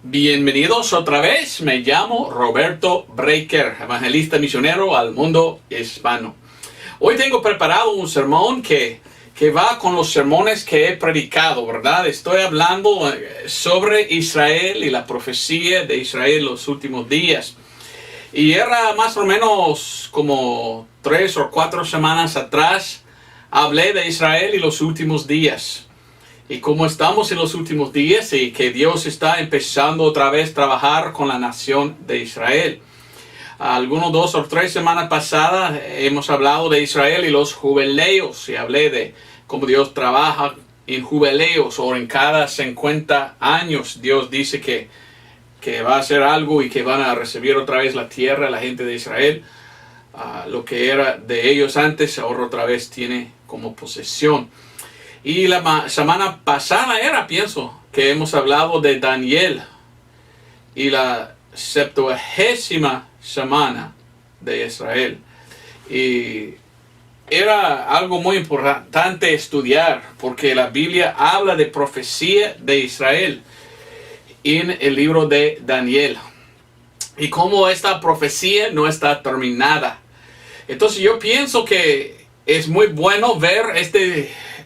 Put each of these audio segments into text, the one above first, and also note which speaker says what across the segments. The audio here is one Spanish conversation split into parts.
Speaker 1: Bienvenidos otra vez, me llamo Roberto Breaker, evangelista misionero al mundo hispano. Hoy tengo preparado un sermón que va con los sermones que he predicado, ¿verdad? Estoy hablando sobre Israel y la profecía de Israel los últimos días. Y era más o menos como 3 o 4 semanas atrás, hablé de Israel y los últimos días. Y como estamos en los últimos días y que Dios está empezando otra vez a trabajar con la nación de Israel. Algunos 2 o 3 semanas pasadas hemos hablado de Israel y los jubileos. Y hablé de cómo Dios trabaja en jubileos o en cada 50 años. Dios dice que va a hacer algo y que van a recibir otra vez la tierra, la gente de Israel. Lo que era de ellos antes, ahora otra vez tiene como posesión. Y la semana pasada pienso, que hemos hablado de Daniel y la 70ª semana de Israel. Y era algo muy importante estudiar, porque la Biblia habla de profecía de Israel en el libro de Daniel. Y cómo esta profecía no está terminada. Entonces yo pienso que es muy bueno ver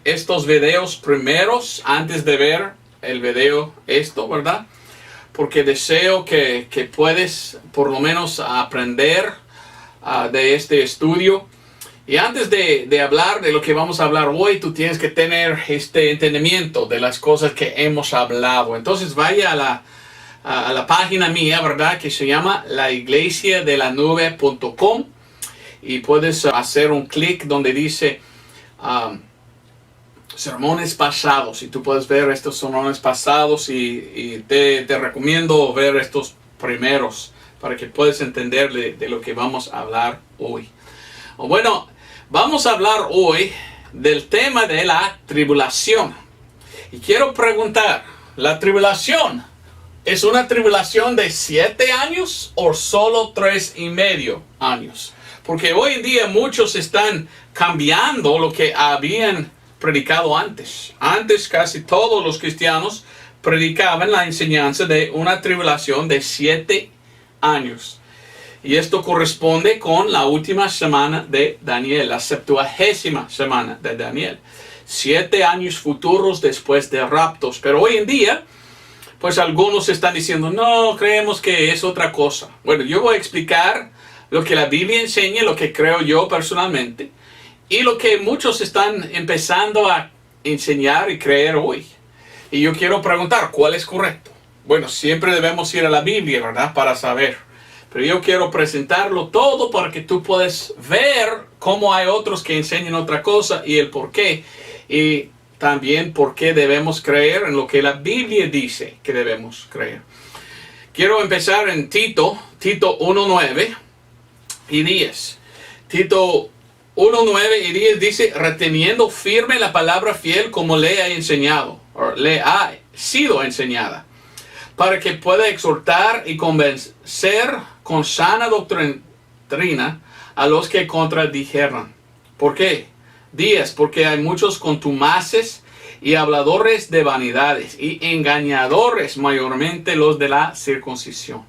Speaker 1: estos videos primeros antes de ver el video ¿verdad? Porque deseo que puedes por lo menos aprender de este estudio. Y antes de hablar de lo que vamos a hablar hoy, tú tienes que tener este entendimiento de las cosas que hemos hablado. Entonces vaya a la página mía, ¿verdad? Que se llama laiglesiadelanube.com y puedes hacer un clic donde dice sermones pasados, y tú puedes ver estos sermones pasados y te recomiendo ver estos primeros para que puedas entender de lo que vamos a hablar hoy. Bueno, vamos a hablar hoy del tema de la tribulación. Y quiero preguntar, ¿la tribulación es una tribulación de 7 años o solo 3,5 años? Porque hoy en día muchos están cambiando lo que habían predicado antes. Antes casi todos los cristianos predicaban la enseñanza de una tribulación de 7 años. Y esto corresponde con la última semana de Daniel, la 70ª semana de Daniel. 7 años futuros después de raptos. Pero hoy en día, pues algunos están diciendo, no, creemos que es otra cosa. Bueno, yo voy a explicar lo que la Biblia enseña, lo que creo yo personalmente, y lo que muchos están empezando a enseñar y creer hoy. Y yo quiero preguntar, ¿cuál es correcto? Bueno, siempre debemos ir a la Biblia, ¿verdad? Para saber. Pero yo quiero presentarlo todo para que tú puedas ver cómo hay otros que enseñan otra cosa y el por qué. Y también por qué debemos creer en lo que la Biblia dice que debemos creer. Quiero empezar en Tito 1:9 y 10. Tito 1:9 y 10 dice, reteniendo firme la palabra fiel como le ha enseñado, o le ha sido enseñada, para que pueda exhortar y convencer con sana doctrina a los que contradijeron. ¿Por qué? 10, porque hay muchos contumaces y habladores de vanidades y engañadores, mayormente los de la circuncisión.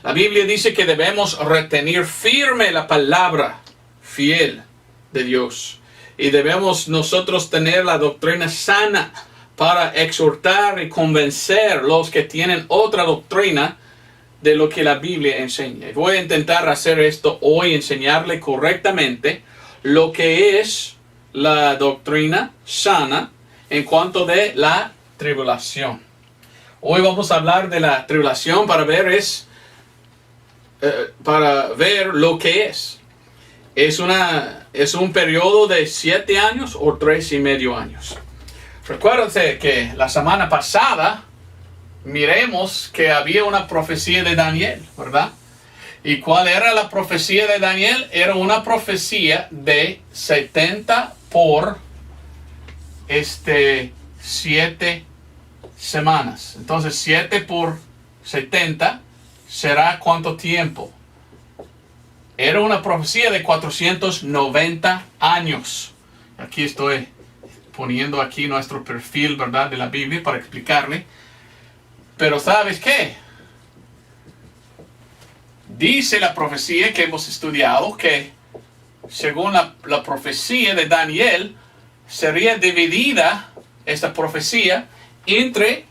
Speaker 1: La Biblia dice que debemos retener firme la palabra fiel de Dios. Y debemos nosotros tener la doctrina sana para exhortar y convencer los que tienen otra doctrina de lo que la Biblia enseña. Y voy a intentar hacer esto hoy, enseñarle correctamente lo que es la doctrina sana en cuanto de la tribulación. Hoy vamos a hablar de la tribulación para ver lo que es. Es un periodo de 7 años o 3,5 años. Recuérdense que la semana pasada miremos que había una profecía de Daniel, ¿verdad? ¿Y cuál era la profecía de Daniel? Era una profecía de 70 por 7 semanas. Entonces 7 por 70 será ¿cuánto tiempo? Era una profecía de 490 años. Aquí estoy poniendo aquí nuestro perfil, ¿verdad? De la Biblia para explicarle. Pero ¿sabes qué? Dice la profecía que hemos estudiado que según la profecía de Daniel, sería dividida esta profecía entre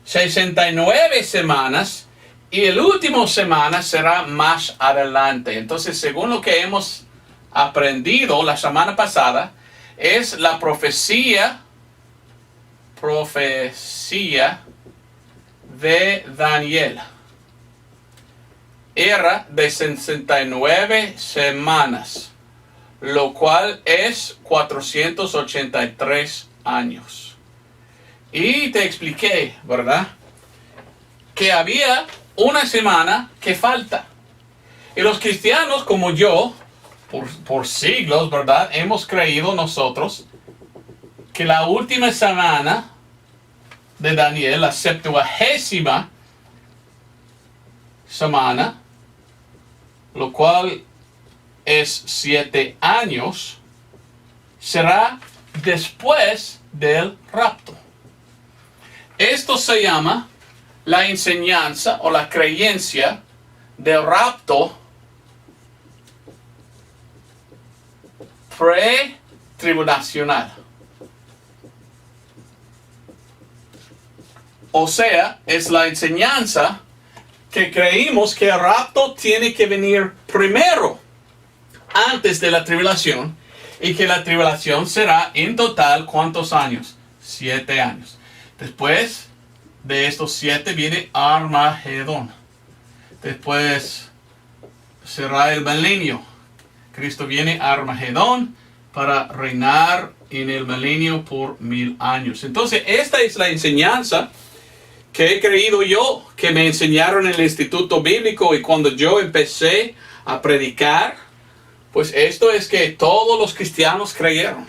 Speaker 1: 69 semanas y el último semana será más adelante. Entonces, según lo que hemos aprendido la semana pasada, es la profecía de Daniel. Era de 69 semanas, lo cual es 483 años. Y te expliqué, ¿verdad?, que había una semana que falta. Y los cristianos como yo, por siglos, ¿verdad?, hemos creído nosotros que la última semana de Daniel, la 70ª semana, lo cual es 7 años, será después del rapto. Esto se llama la enseñanza o la creencia del rapto pretribulacional. O sea, es la enseñanza que creímos que el rapto tiene que venir primero, antes de la tribulación, y que la tribulación será en total, ¿cuántos años? 7 años. Después de estos 7 viene Armagedón. Después será el milenio. Cristo viene a Armagedón para reinar en el milenio por 1000 años. Entonces, esta es la enseñanza que he creído yo, que me enseñaron en el instituto bíblico, y cuando yo empecé a predicar, pues esto es que todos los cristianos creyeron,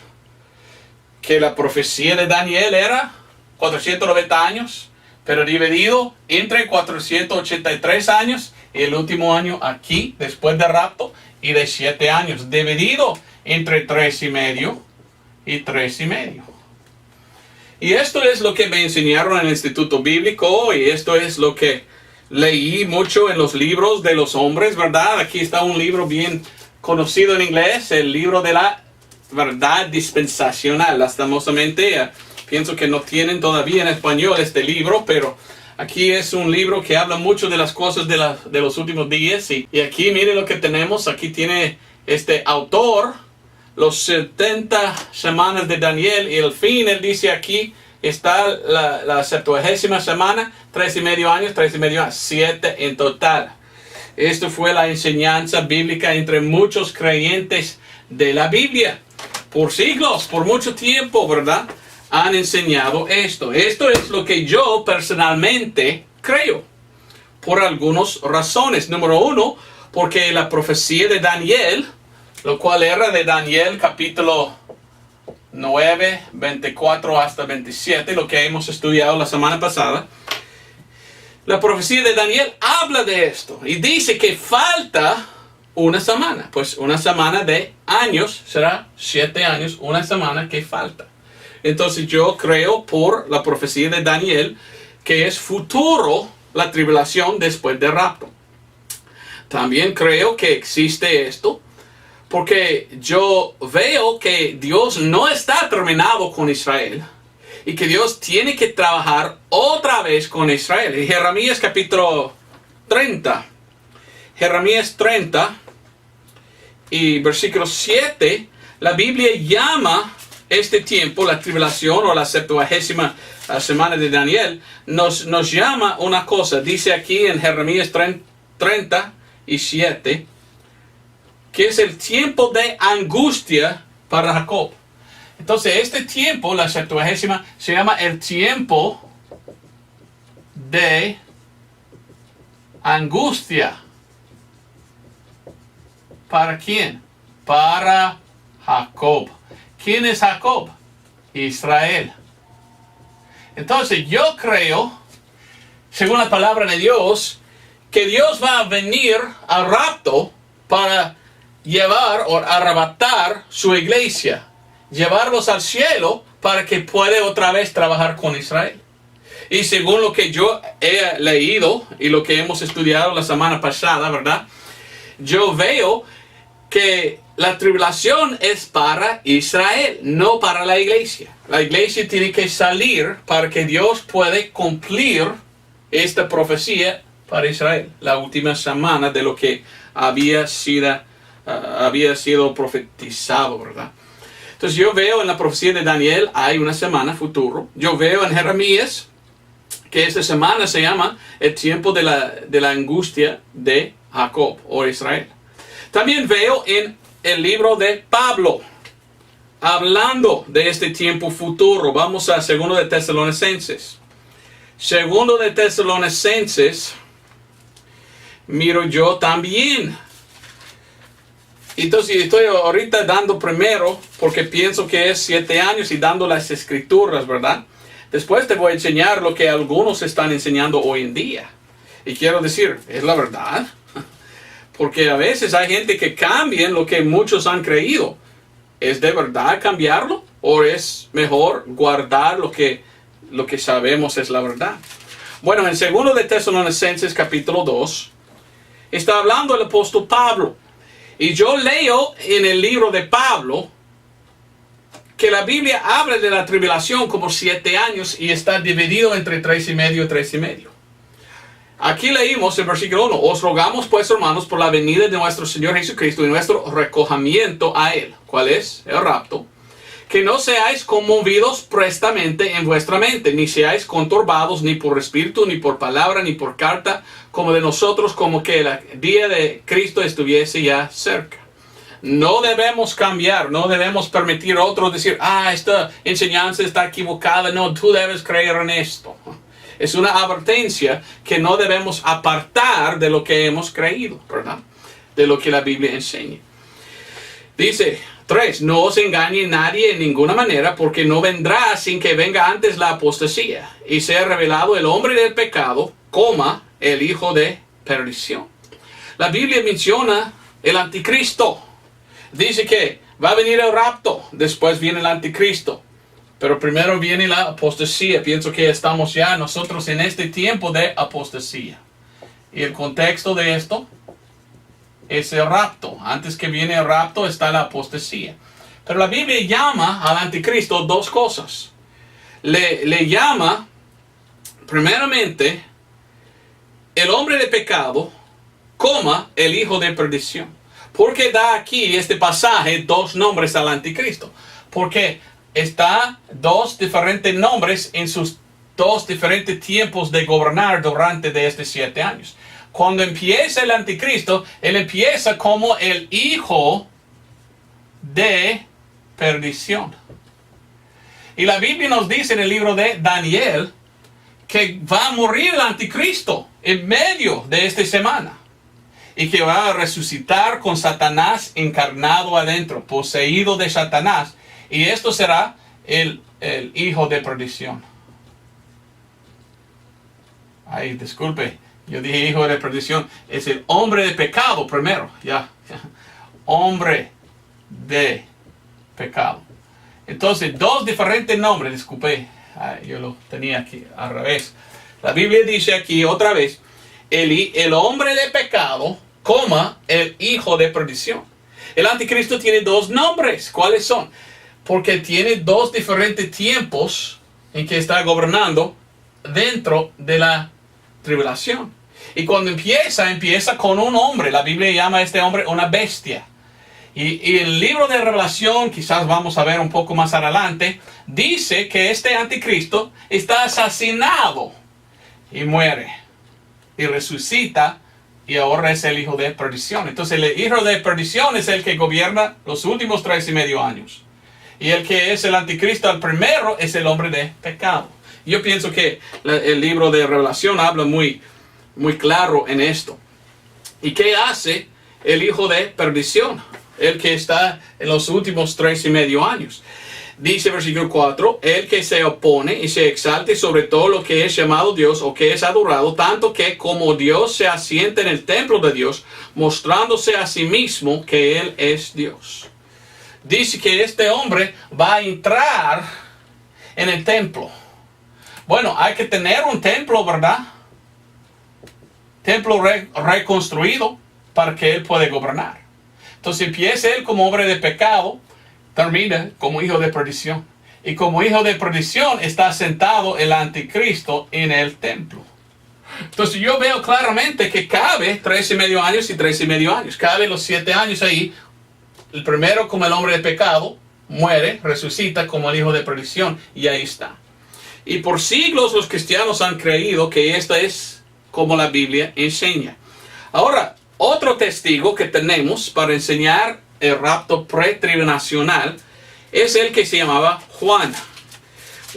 Speaker 1: que la profecía de Daniel era 490 años, pero dividido entre 483 años y el último año aquí, después del rapto, y de 7 años, dividido entre 3,5 y 3,5. Y esto es lo que me enseñaron en el instituto bíblico, y esto es lo que leí mucho en los libros de los hombres, ¿verdad? Aquí está un libro bien conocido en inglés, el libro de la verdad dispensacional. Lastimosamente, pienso que no tienen todavía en español este libro, pero aquí es un libro que habla mucho de las cosas de los últimos días. Y aquí miren lo que tenemos. Aquí tiene este autor los 70 semanas de Daniel, y el fin, él dice aquí, está la 70ª semana, 3,5 años, 3,5 años, 7 en total. Esto fue la enseñanza bíblica entre muchos creyentes de la Biblia. Por siglos, por mucho tiempo, ¿verdad?, han enseñado esto. Esto es lo que yo personalmente creo, por algunas razones. Número 1, porque la profecía de Daniel, lo cual era de Daniel capítulo 9, 24 hasta 27, lo que hemos estudiado la semana pasada. La profecía de Daniel habla de esto y dice que falta una semana. Pues una semana de años será 7 años, una semana que falta. Entonces yo creo por la profecía de Daniel que es futuro la tribulación después del rapto. También creo que existe esto porque yo veo que Dios no está terminado con Israel y que Dios tiene que trabajar otra vez con Israel. En Jeremías capítulo 30, Jeremías 30 y versículo 7, la Biblia llama este tiempo, la tribulación o la 70ª semana de Daniel, nos llama una cosa. Dice aquí en Jeremías 37, que es el tiempo de angustia para Jacob. Entonces este tiempo, la 70ª, se llama el tiempo de angustia. ¿Para quién? Para Jacob. ¿Quién es Jacob? Israel. Entonces yo creo, según la palabra de Dios, que Dios va a venir al rapto para llevar o arrebatar su iglesia, llevarlos al cielo para que pueda otra vez trabajar con Israel. Y según lo que yo he leído y lo que hemos estudiado la semana pasada, ¿verdad? Yo veo que la tribulación es para Israel, no para la iglesia. La iglesia tiene que salir para que Dios pueda cumplir esta profecía para Israel. La última semana de lo que había sido profetizado, ¿verdad? Entonces yo veo en la profecía de Daniel hay una semana futuro. Yo veo en Jeremías que esta semana se llama el tiempo de la angustia de Jacob o Israel. También veo en el libro de Pablo, hablando de este tiempo futuro. Vamos a 2 de Tesalonicenses. 2 de Tesalonicenses, miro yo también. Entonces estoy ahorita dando primero, porque pienso que es 7 años y dando las escrituras, ¿verdad? Después te voy a enseñar lo que algunos están enseñando hoy en día. Y quiero decir, es la verdad. Porque a veces hay gente que cambia lo que muchos han creído. ¿Es de verdad cambiarlo? ¿O es mejor guardar lo que sabemos es la verdad? Bueno, en 2 de Tesalonicenses capítulo 2, está hablando el apóstol Pablo. Y yo leo en el libro de Pablo que la Biblia habla de la tribulación como 7 años y está dividido entre 3 y medio y 3 y medio. Aquí leímos el versículo 1. Os rogamos pues, hermanos, por la venida de nuestro Señor Jesucristo y nuestro recogimiento a Él. ¿Cuál es? El rapto. Que no seáis conmovidos prestamente en vuestra mente, ni seáis conturbados ni por espíritu, ni por palabra, ni por carta, como de nosotros, como que el día de Cristo estuviese ya cerca. No debemos cambiar, no debemos permitir a otros decir, esta enseñanza está equivocada, no, tú debes creer en esto. Es una advertencia que no debemos apartar de lo que hemos creído, ¿verdad? De lo que la Biblia enseña. Dice 3, no os engañe nadie en ninguna manera, porque no vendrá sin que venga antes la apostasía, y sea revelado el hombre del pecado, el hijo de perdición. La Biblia menciona el anticristo. Dice que va a venir el rapto, después viene el anticristo. Pero primero viene la apostasía. Pienso que estamos ya nosotros en este tiempo de apostasía. Y el contexto de esto es el rapto. Antes que viene el rapto está la apostasía. Pero la Biblia llama al anticristo 2 cosas. Le llama, primeramente, el hombre de pecado, el hijo de perdición. ¿Por qué da aquí este pasaje 2 nombres al anticristo? Porque está 2 diferentes nombres en sus 2 diferentes tiempos de gobernar durante de estos 7 años. Cuando empieza el anticristo, él empieza como el hijo de perdición. Y la Biblia nos dice en el libro de Daniel que va a morir el anticristo en medio de esta semana. Y que va a resucitar con Satanás encarnado adentro, poseído de Satanás. Y esto será el hijo de perdición. Disculpe, yo dije hijo de perdición. Es el hombre de pecado primero. Hombre de pecado. Entonces, 2 diferentes nombres. Disculpe, yo lo tenía aquí al revés. La Biblia dice aquí otra vez, el hombre de pecado, el hijo de perdición. El anticristo tiene 2 nombres. ¿Cuáles son? Porque tiene 2 diferentes tiempos en que está gobernando dentro de la tribulación. Y cuando empieza con un hombre. La Biblia llama a este hombre una bestia. Y el libro de Revelación, quizás vamos a ver un poco más adelante, dice que este anticristo está asesinado y muere. Y resucita y ahora es el hijo de perdición. Entonces el hijo de perdición es el que gobierna los últimos 3 y medio años. Y el que es el anticristo, el primero, es el hombre de pecado. Yo pienso que el libro de Revelación habla muy, muy claro en esto. ¿Y qué hace el hijo de perdición? El que está en los últimos 3 y medio años. Dice versículo 4, el que se opone y se exalte sobre todo lo que es llamado Dios o que es adorado, tanto que como Dios se asienta en el templo de Dios, mostrándose a sí mismo que Él es Dios. Dice que este hombre va a entrar en el templo, Bueno, hay que tener un templo, ¿verdad? Templo reconstruido para que Él pueda gobernar. Entonces empieza Él como hombre de pecado, termina como hijo de perdición. Y como hijo de perdición está sentado el anticristo en el templo. Entonces yo veo claramente que cabe 3,5 años y 3,5 años. Cabe los 7 años ahí. El primero como el hombre de pecado, muere, resucita como el hijo de perdición. Y ahí está. Y por siglos los cristianos han creído que esta es como la Biblia enseña. Ahora, otro testigo que tenemos para enseñar el rapto pretribulacional es el que se llamaba Juan.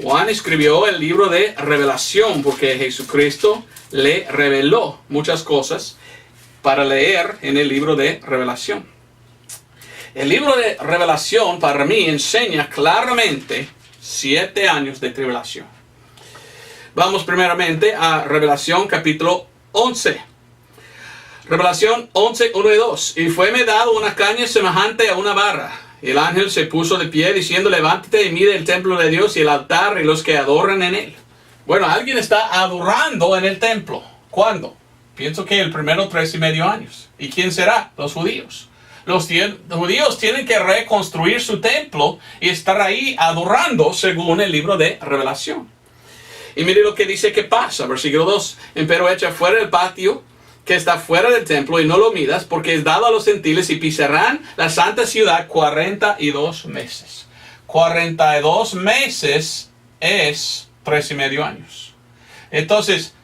Speaker 1: Juan escribió el libro de Revelación porque Jesucristo le reveló muchas cosas para leer en el libro de Revelación. El libro de Revelación para mí enseña claramente 7 años de tribulación. Vamos primeramente a Revelación capítulo 11. Revelación 11, 1 y 2. Y fueme dado una caña semejante a una barra. Y el ángel se puso de pie diciendo, levántate y mide el templo de Dios y el altar y los que adoran en él. Bueno, alguien está adorando en el templo. ¿Cuándo? Pienso que el primero 3,5 años. ¿Y quién será? Los judíos. Los judíos tienen que reconstruir su templo y estar ahí adorando según el libro de Revelación. Y mire lo que dice que pasa, versículo 2. Empero echa fuera el patio que está fuera del templo y no lo midas, porque es dado a los gentiles y pisarán la santa ciudad 42 meses. 42 meses es 3,5 años. Entonces,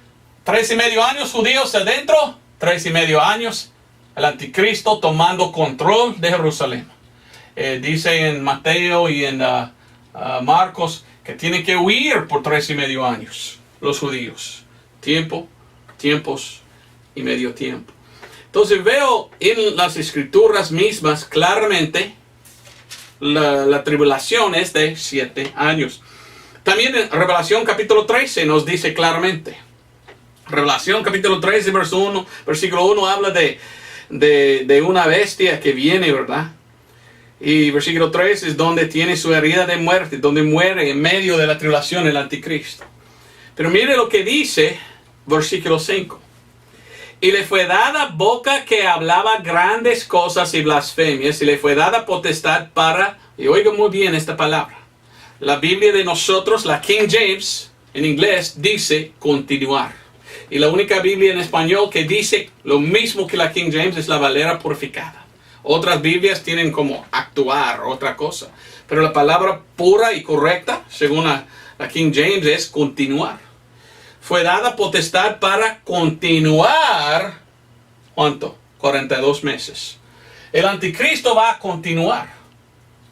Speaker 1: 3,5 años judíos adentro, 3,5 años el anticristo tomando control de Jerusalén. Dice en Mateo y en Marcos que tienen que huir por 3,5 años los judíos. Tiempos y medio tiempo. Entonces veo en las escrituras mismas claramente la tribulación es de 7 años. También en Revelación capítulo 13 nos dice claramente. Revelación capítulo 13 versículo 1 habla de una bestia que viene, ¿verdad? Y versículo 3 es donde tiene su herida de muerte, donde muere en medio de la tribulación el anticristo. Pero mire lo que dice versículo 5. Y le fue dada boca que hablaba grandes cosas y blasfemias, y le fue dada potestad para, y oiga muy bien esta palabra, la Biblia de nosotros, la King James, en inglés, dice continuar. Y la única Biblia en español que dice lo mismo que la King James es la Valera purificada. Otras Biblias tienen como actuar, otra cosa. Pero la palabra pura y correcta, según la King James, es continuar. Fue dada potestad para continuar, ¿cuánto? 42 meses. El anticristo va a continuar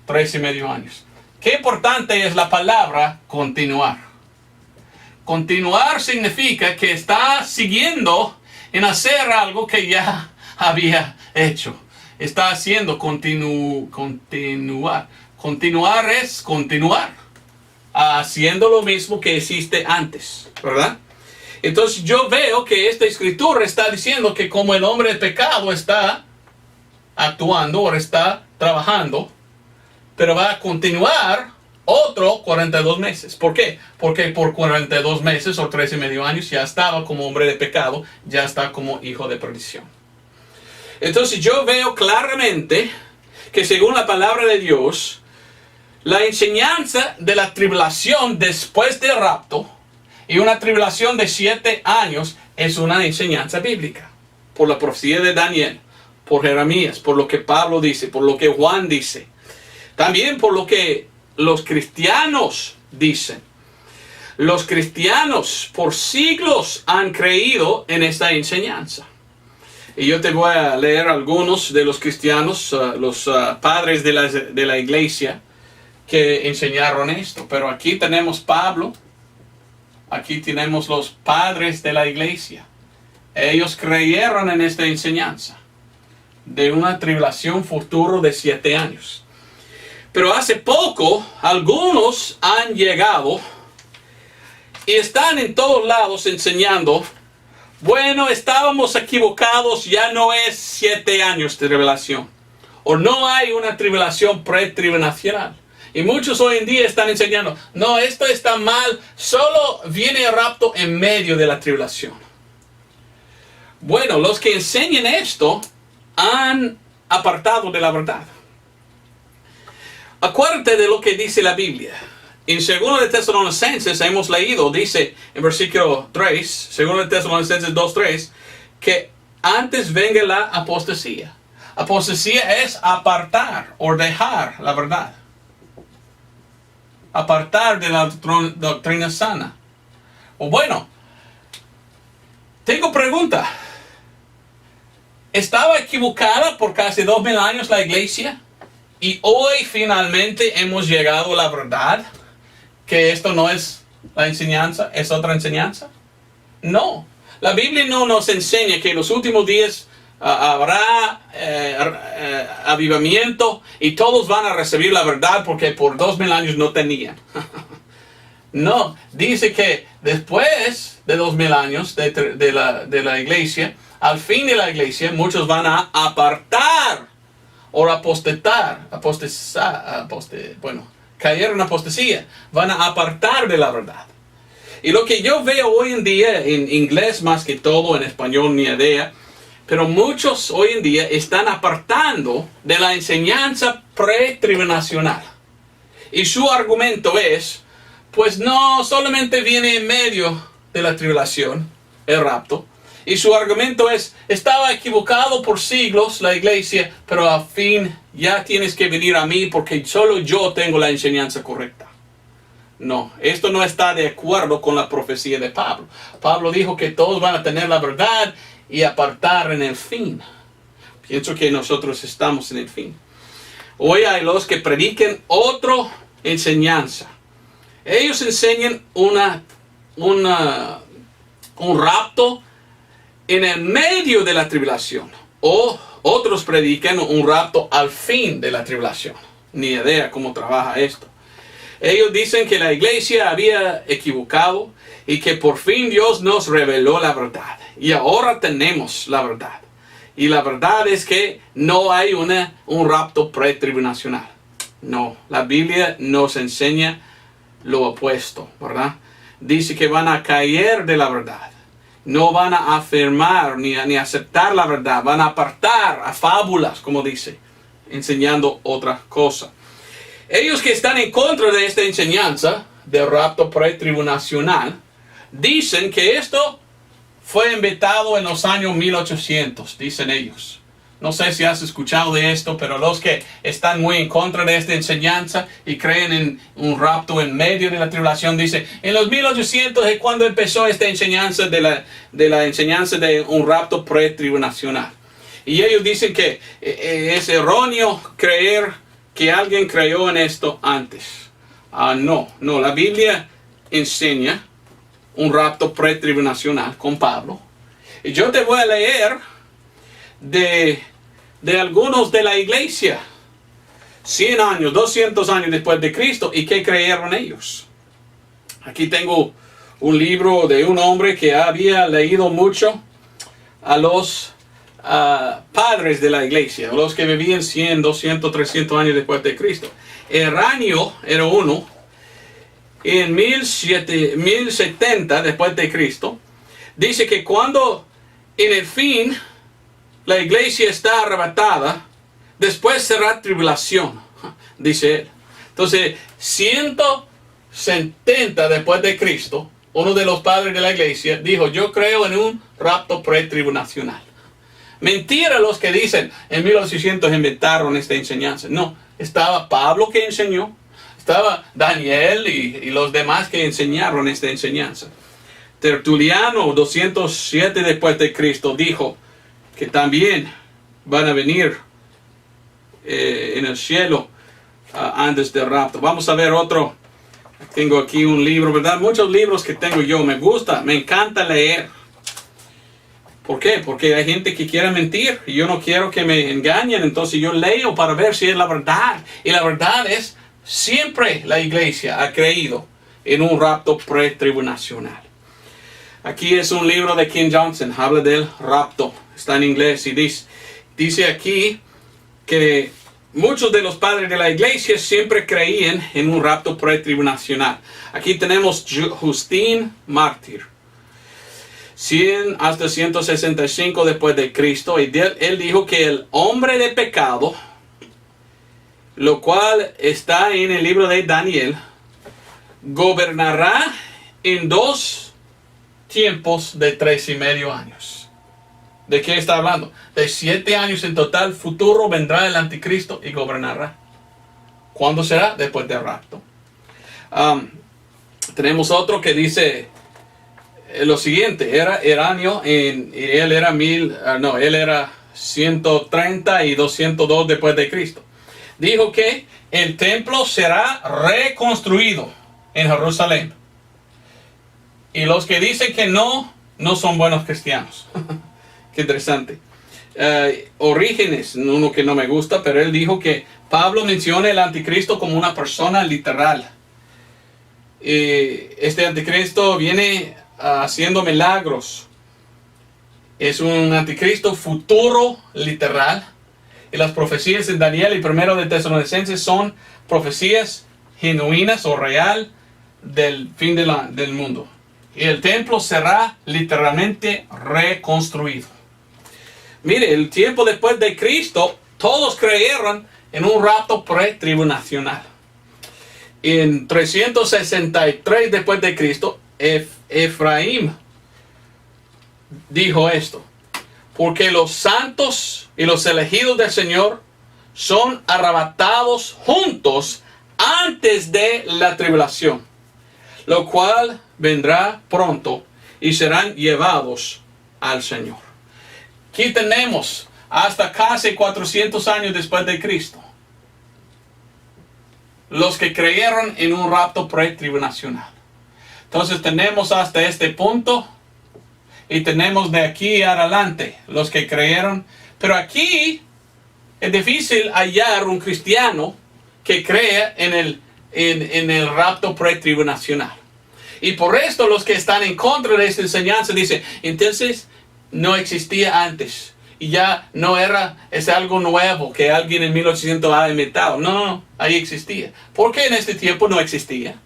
Speaker 1: 3,5 años. Qué importante es la palabra continuar. Continuar significa que está siguiendo en hacer algo que ya había hecho. Está haciendo continuar. Continuar es continuar. Haciendo lo mismo que hiciste antes, ¿verdad? Entonces yo veo que esta escritura está diciendo que como el hombre de pecado está actuando o está trabajando, pero va a continuar otro 42 meses. ¿Por qué? Porque por 42 meses o 3,5 años ya estaba como hombre de pecado, ya está como hijo de perdición. Entonces yo veo claramente que según la palabra de Dios, la enseñanza de la tribulación después del rapto y una tribulación de 7 años es una enseñanza bíblica. Por la profecía de Daniel, por Jeremías, por lo que Pablo dice, por lo que Juan dice. También por lo que los cristianos dicen. Los cristianos por siglos han creído en esta enseñanza. Y yo te voy a leer algunos de los cristianos, los padres de la iglesia que enseñaron esto. Pero aquí tenemos Pablo, aquí tenemos los padres de la iglesia. Ellos creyeron en esta enseñanza de una tribulación futura de 7 años. Pero hace poco algunos han llegado y están en todos lados enseñando, bueno, estábamos equivocados, ya no es 7 años de tribulación. O no hay una tribulación pretribulacional. Y muchos hoy en día están enseñando, no, esto está mal, solo viene el rapto en medio de la tribulación. Bueno, los que enseñan esto han apartado de la verdad. Acuérdate de lo que dice la Biblia. En 2 de Tesalonicenses hemos leído, dice en versículo 3, 2 de Tesalonicenses 2:3, que antes venga la apostasía. Apostasía es apartar o dejar la verdad. Apartar de la doctrina sana. O bueno, tengo pregunta. ¿Estaba equivocada por casi 2000 años la iglesia? Y hoy finalmente hemos llegado a la verdad. Que esto no es la enseñanza, es otra enseñanza. No. La Biblia no nos enseña que en los últimos días habrá avivamiento y todos van a recibir la verdad porque por 2000 años no tenían. No, dice que después de 2000 años de la iglesia, al fin de la iglesia, muchos van a apartar o caer en apostasía. Van a apartar de la verdad. Y lo que yo veo hoy en día, en inglés más que todo, en español ni idea, pero muchos hoy en día están apartando de la enseñanza pretribulacional. Y su argumento es, pues no, solamente viene en medio de la tribulación, el rapto. Y su argumento es, estaba equivocado por siglos la iglesia, pero al fin ya tienes que venir a mí porque solo yo tengo la enseñanza correcta. No, esto no está de acuerdo con la profecía de Pablo. Pablo dijo que todos van a tener la verdad y apartar en el fin. Pienso que nosotros estamos en el fin. Hoy hay los que prediquen otra enseñanza. Ellos enseñan un rapto en el medio de la tribulación. O otros predican un rapto al fin de la tribulación. Ni idea cómo trabaja esto. Ellos dicen que la iglesia había equivocado y que por fin Dios nos reveló la verdad. Y ahora tenemos la verdad. Y la verdad es que no hay un rapto pretribulacional. No, la Biblia nos enseña lo opuesto, ¿verdad? Dice que van a caer de la verdad. No van a afirmar ni aceptar la verdad. Van a apartar a fábulas, como dice, enseñando otra cosa. Ellos que están en contra de esta enseñanza del rapto pretribulacional dicen que esto fue inventado en los años 1800, dicen ellos. No sé si has escuchado de esto, pero los que están muy en contra de esta enseñanza y creen en un rapto en medio de la tribulación, dicen, en los 1800 es cuando empezó esta enseñanza de la enseñanza de un rapto pretribulacional. Y ellos dicen que es erróneo creer que alguien creyó en esto antes. No, la Biblia enseña un rapto pretribulacional con Pablo. Y yo te voy a leer de algunos de la iglesia, 100 años, 200 años después de Cristo, y qué creyeron ellos. Aquí tengo un libro de un hombre que había leído mucho a los padres de la iglesia, los que vivían 100, 200, 300 años después de Cristo. Iranio era uno. En 1070 después de Cristo, dice que cuando en el fin la iglesia está arrebatada, después será tribulación, dice él. Entonces, 170 después de Cristo, uno de los padres de la iglesia dijo, yo creo en un rapto pretribulacional. Mentira los que dicen, en 1800 inventaron esta enseñanza. No, estaba Pablo que enseñó, estaba Daniel y los demás que enseñaron esta enseñanza. Tertuliano, 207 después de Cristo, dijo que también van a venir en el cielo antes del rapto. Vamos a ver otro. Tengo aquí un libro, ¿verdad? Muchos libros que tengo yo. Me gusta, me encanta leer. ¿Por qué? Porque hay gente que quiere mentir y yo no quiero que me engañen. Entonces yo leo para ver si es la verdad. Y la verdad es, siempre la iglesia ha creído en un rapto pretribulacional. Aquí es un libro de Ken Johnson, habla del rapto. Está en inglés y dice aquí que muchos de los padres de la iglesia siempre creían en un rapto pretribulacional. Aquí tenemos Justín Mártir, 100 hasta 165 después de Cristo, y él dijo que el hombre de pecado, lo cual está en el libro de Daniel, gobernará en 2 tiempos de 3,5 años. ¿De qué está hablando? De 7 años en total futuro vendrá el anticristo y gobernará. ¿Cuándo será? Después del rapto. Tenemos otro que dice lo siguiente. Era Eranio, él era 130 y 202 después de Cristo. Dijo que el templo será reconstruido en Jerusalén. Y los que dicen que no son buenos cristianos. Qué interesante. Orígenes, uno que no me gusta, pero él dijo que Pablo menciona el anticristo como una persona literal. Este anticristo viene haciendo milagros. Es un anticristo futuro literal. Y las profecías en Daniel y 1 de Tesalonicenses son profecías genuinas o real del fin del mundo. Y el templo será literalmente reconstruido. Mire, el tiempo después de Cristo, todos creyeron en un rapto pretribulacional. En 363 después de Cristo, Efraín dijo esto: porque los santos y los elegidos del Señor son arrebatados juntos antes de la tribulación, lo cual vendrá pronto y serán llevados al Señor. Aquí tenemos hasta casi 400 años después de Cristo los que creyeron en un rapto pretribulacional. Entonces tenemos hasta este punto y tenemos de aquí adelante los que creyeron. Pero aquí es difícil hallar un cristiano que crea en el rapto pretribulacional. Y por esto los que están en contra de esta enseñanza dicen, entonces no existía antes. Y ya no es algo nuevo que alguien en 1800 ha inventado. No, ahí existía. ¿Por qué en este tiempo no existía?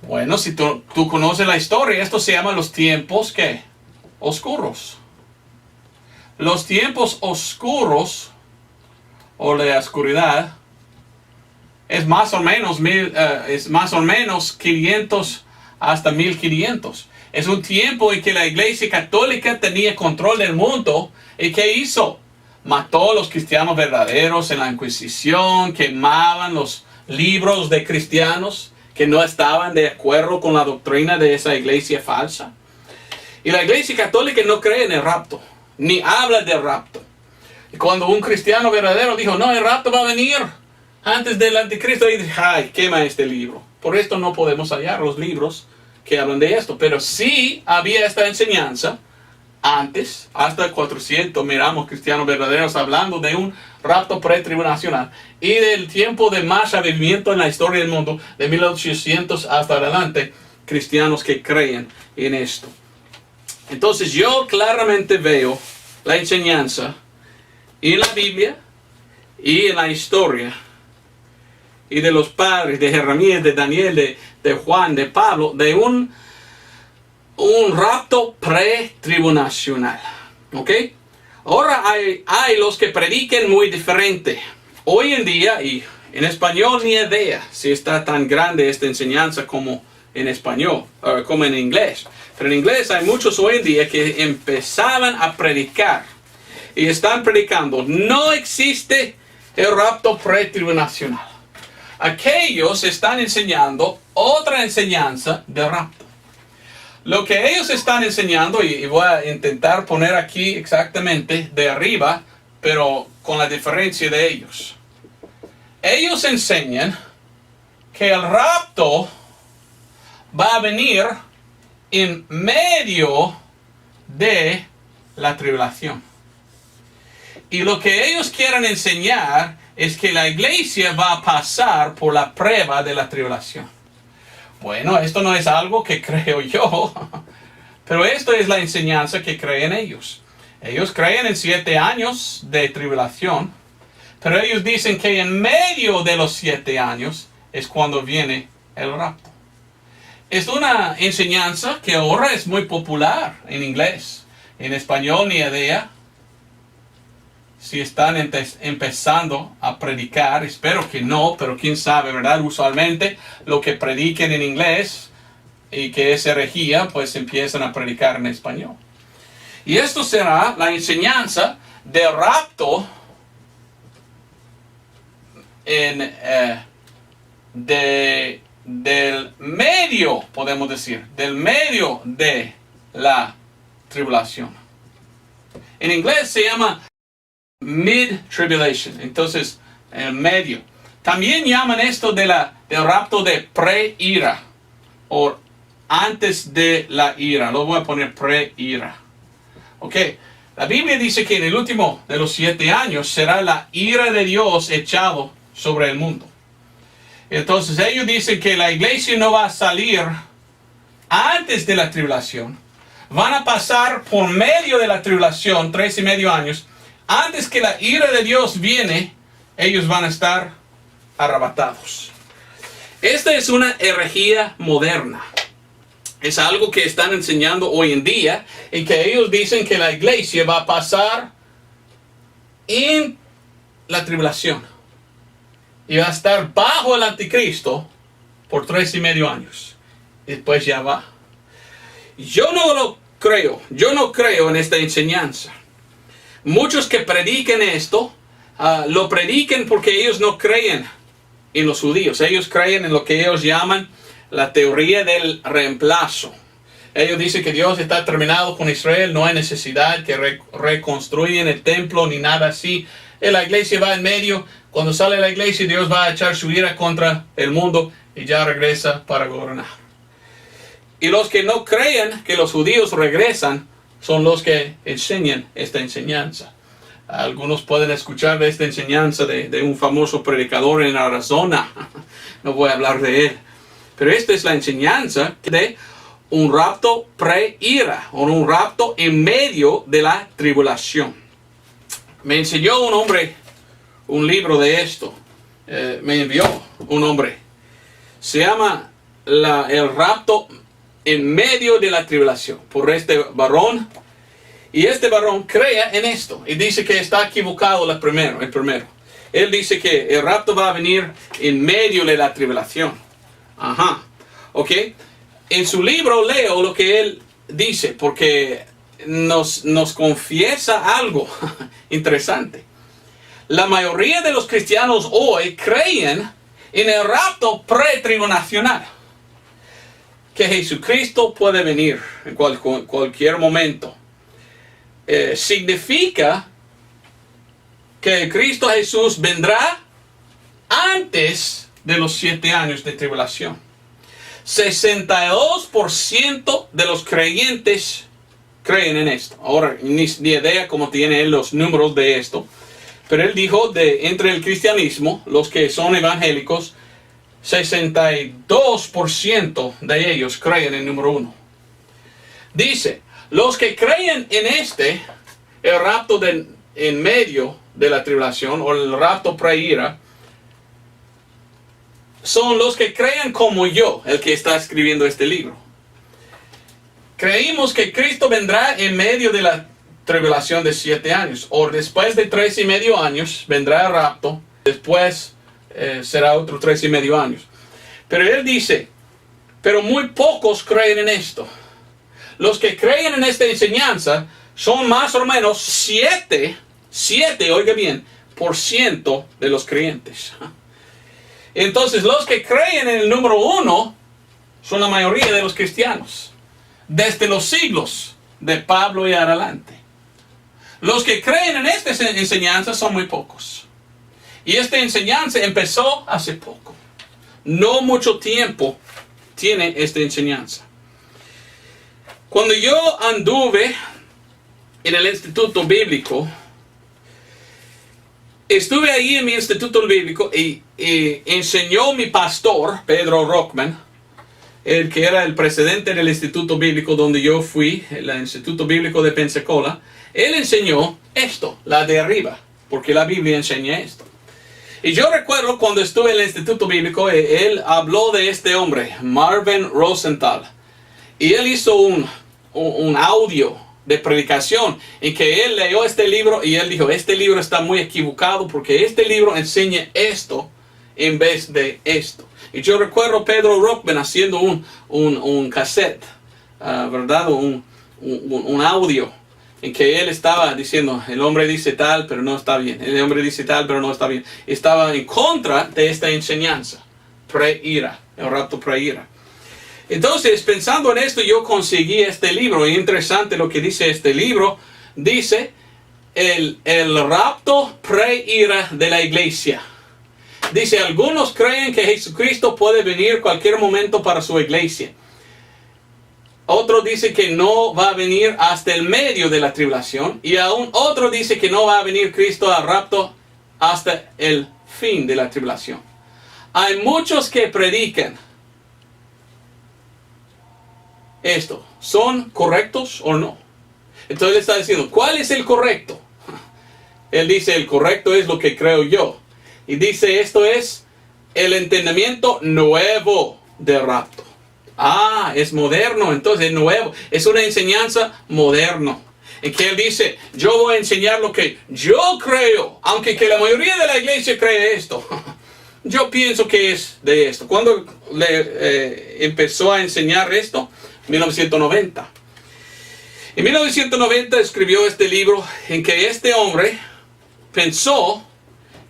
Speaker 1: Bueno, si tú conoces la historia, esto se llama los tiempos, ¿qué? Oscuros. Los tiempos oscuros, o la oscuridad, es más o menos 500 hasta 1500. Es un tiempo en que la Iglesia Católica tenía control del mundo. ¿Y qué hizo? Mató a los cristianos verdaderos en la Inquisición, quemaban los libros de cristianos que no estaban de acuerdo con la doctrina de esa iglesia falsa. Y la Iglesia Católica no cree en el rapto, ni habla del rapto. Y cuando un cristiano verdadero dijo, no, el rapto va a venir antes del anticristo, y dice, ay, quema este libro. Por esto no podemos hallar los libros que hablan de esto. Pero sí había esta enseñanza antes, hasta 400, miramos cristianos verdaderos hablando de un rapto pretribulacional y del tiempo de más avivamiento en la historia del mundo, de 1800 hasta adelante, cristianos que creen en esto. Entonces yo claramente veo la enseñanza en la Biblia y en la historia y de los padres, de Jeremías, de Daniel, de Juan, de Pablo, de un rapto pretribulacional. ¿Ok? Ahora hay los que prediquen muy diferente. Hoy en día, y en español ni idea si está tan grande esta enseñanza como en español, como en inglés. Pero en inglés hay muchos hoy en día que empezaban a predicar y están predicando, no existe el rapto pretribulacional. Aquellos están enseñando otra enseñanza de rapto. Lo que ellos están enseñando, y voy a intentar poner aquí exactamente de arriba, pero con la diferencia de ellos. Ellos enseñan que el rapto va a venir en medio de la tribulación. Y lo que ellos quieren enseñar es que la iglesia va a pasar por la prueba de la tribulación. Bueno, esto no es algo que creo yo, pero esto es la enseñanza que creen ellos. Ellos creen en 7 años de tribulación, Pero ellos dicen que en medio de los 7 años es cuando viene el rapto. Es una enseñanza que ahora es muy popular en inglés. En español ni idea. Si están empezando a predicar, espero que no, pero quién sabe, ¿verdad? Usualmente lo que prediquen en inglés y que es herejía, pues empiezan a predicar en español. Y esto será la enseñanza del rapto del medio, podemos decir, del medio de la tribulación. En inglés se llama mid-tribulation, entonces el medio. También llaman esto del rapto de pre-ira, o antes de la ira. Lo voy a poner pre-ira. Ok, la Biblia dice que en el último de los 7 años será la ira de Dios echado sobre el mundo. Entonces ellos dicen que la iglesia no va a salir antes de la tribulación. Van a pasar por medio de la tribulación, 3,5 años. Antes que la ira de Dios viene, ellos van a estar arrebatados. Esta es una herejía moderna. Es algo que están enseñando hoy en día, y que ellos dicen que la iglesia va a pasar en la tribulación y va a estar bajo el anticristo por 3,5 años. Y después ya va. Yo no lo creo. Yo no creo en esta enseñanza. Muchos que prediquen esto, lo prediquen porque ellos no creen en los judíos. Ellos creen en lo que ellos llaman la teoría del reemplazo. Ellos dicen que Dios está terminado con Israel, no hay necesidad que reconstruyan el templo ni nada así. La iglesia va en medio. Cuando sale la iglesia, Dios va a echar su ira contra el mundo y ya regresa para gobernar. Y los que no creen que los judíos regresan son los que enseñan esta enseñanza. Algunos pueden escuchar de esta enseñanza de un famoso predicador en Arizona. No voy a hablar de él. Pero esta es la enseñanza de un rapto pre-ira, o un rapto en medio de la tribulación. Me enseñó un hombre un libro de esto. Me envió un hombre. Se llama El rapto en medio de la tribulación, por este varón. Y este varón cree en esto y dice que está equivocado el primero. Él dice que el rapto va a venir en medio de la tribulación. Ajá. Ok. En su libro leo lo que él dice, porque nos confiesa algo interesante. La mayoría de los cristianos hoy creen en el rapto pretribulacional, que Jesucristo puede venir en cualquier momento. Significa que Cristo Jesús vendrá antes de los 7 años de tribulación. 62% de los creyentes creen en esto. Ahora, ni idea cómo tiene él los números de esto. Pero él dijo, entre el cristianismo, los que son evangélicos, 62% de ellos creen en número 1. Dice, los que creen en el rapto en medio de la tribulación, o el rapto pre-ira, son los que creen como yo, el que está escribiendo este libro. Creímos que Cristo vendrá en medio de la tribulación de 7 años, o después de 3,5 años vendrá el rapto, después será otro 3,5 años. Pero él dice, pero muy pocos creen en esto. Los que creen en esta enseñanza son más o menos 7, oiga bien, % de los creyentes. Entonces los que creen en el número 1 son la mayoría de los cristianos, desde los siglos de Pablo y adelante. Los que creen en esta enseñanza son muy pocos. Y esta enseñanza empezó hace poco. No mucho tiempo tiene esta enseñanza. Cuando yo anduve en el instituto bíblico, estuve ahí en mi instituto bíblico y enseñó mi pastor, Pedro Rockman, el que era el presidente del instituto bíblico donde yo fui, el instituto bíblico de Pensacola. Él enseñó esto, la de arriba, porque la Biblia enseña esto. Y yo recuerdo cuando estuve en el Instituto Bíblico, él habló de este hombre, Marvin Rosenthal. Y él hizo un audio de predicación en que él leyó este libro y él dijo, este libro está muy equivocado porque este libro enseña esto en vez de esto. Y yo recuerdo Pedro Ruckman haciendo un cassette, ¿verdad? Un audio en que él estaba diciendo, el hombre dice tal, pero no está bien. El hombre dice tal, pero no está bien. Estaba en contra de esta enseñanza, pre-ira, el rapto pre-ira. Entonces, pensando en esto, yo conseguí este libro. Y interesante lo que dice este libro. Dice, el rapto pre-ira de la iglesia. Dice, algunos creen que Jesucristo puede venir cualquier momento para su iglesia. Otro dice que no va a venir hasta el medio de la tribulación. Y aún otro dice que no va a venir Cristo al rapto hasta el fin de la tribulación. Hay muchos que predican esto. ¿Son correctos o no? Entonces él está diciendo, ¿cuál es el correcto? Él dice, el correcto es lo que creo yo. Y dice, esto es el entendimiento nuevo del rapto. Ah, es moderno, entonces es nuevo. Es una enseñanza moderna. En que él dice, yo voy a enseñar lo que yo creo. Aunque que la mayoría de la iglesia cree esto. Yo pienso que es de esto. ¿Cuándo empezó a enseñar esto? 1990. En 1990 escribió este libro en que este hombre pensó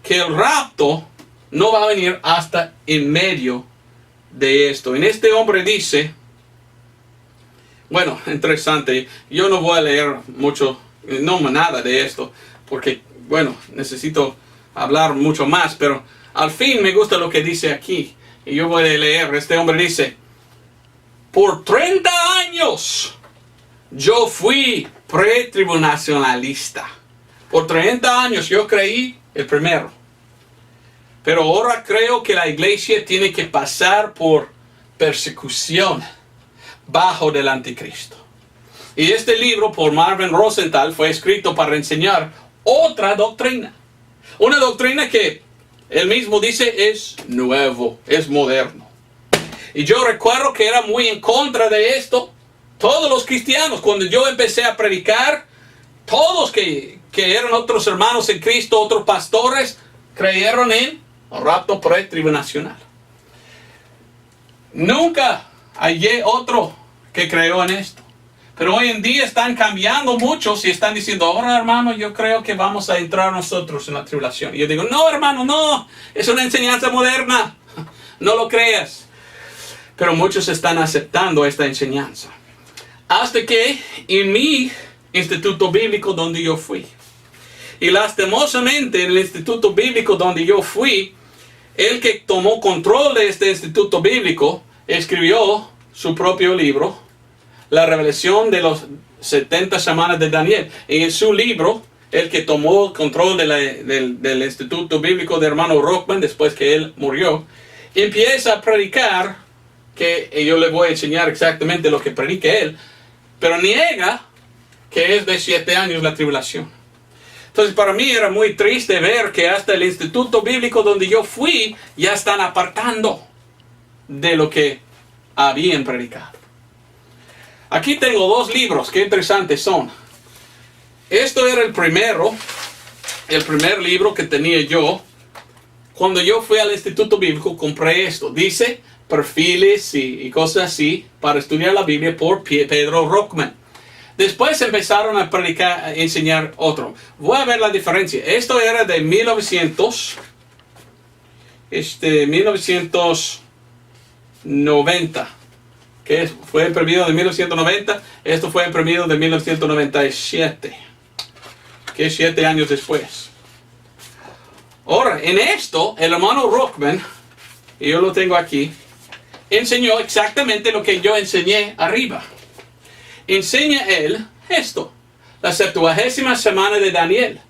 Speaker 1: que el rapto no va a venir hasta en medio de esto. En este hombre dice, bueno, interesante, yo no voy a leer mucho, nada de esto, porque, bueno, necesito hablar mucho más, pero al fin me gusta lo que dice aquí, y yo voy a leer. Este hombre dice, por 30 años yo fui pretribulacionalista. Por 30 años yo creí el primero. Pero ahora creo que la iglesia tiene que pasar por persecución bajo del anticristo. Y este libro por Marvin Rosenthal fue escrito para enseñar otra doctrina. Una doctrina que él mismo dice es nuevo, es moderno. Y yo recuerdo que era muy en contra de esto. Todos los cristianos, cuando yo empecé a predicar, todos que eran otros hermanos en Cristo, otros pastores, creyeron en el rapto pretribulacional. Nunca hallé otro que creyó en esto. Pero hoy en día están cambiando muchos y están diciendo, ahora hermano, yo creo que vamos a entrar nosotros en la tribulación. Y yo digo, no hermano, no, es una enseñanza moderna, no lo creas. Pero muchos están aceptando esta enseñanza. Hasta que en mi instituto bíblico donde yo fui, y lastimosamente en el instituto bíblico donde yo fui, el que tomó control de este instituto bíblico escribió su propio libro, La revelación de los 70 semanas de Daniel. Y en su libro, el que tomó control del instituto bíblico de hermano Ruckman, después que él murió, empieza a predicar, que yo le voy a enseñar exactamente lo que predica él, pero niega que es de 7 años la tribulación. Entonces para mí era muy triste ver que hasta el instituto bíblico donde yo fui ya están apartando de lo que habían predicado. Aquí tengo 2 libros, qué interesantes son. Esto era el primer libro que tenía yo. Cuando yo fui al instituto bíblico compré esto. Dice perfiles y cosas así para estudiar la Biblia por Pedro Ruckman. Después empezaron a predicar, a enseñar otro. Voy a ver la diferencia. Esto era de 1990. Que fue imprimido de 1990. Esto fue imprimido de 1997. Que es 7 años después. Ahora, en esto, el hermano Ruckman, y yo lo tengo aquí, enseñó exactamente lo que yo enseñé arriba. Enseña él esto, la 70ª semana de Daniel.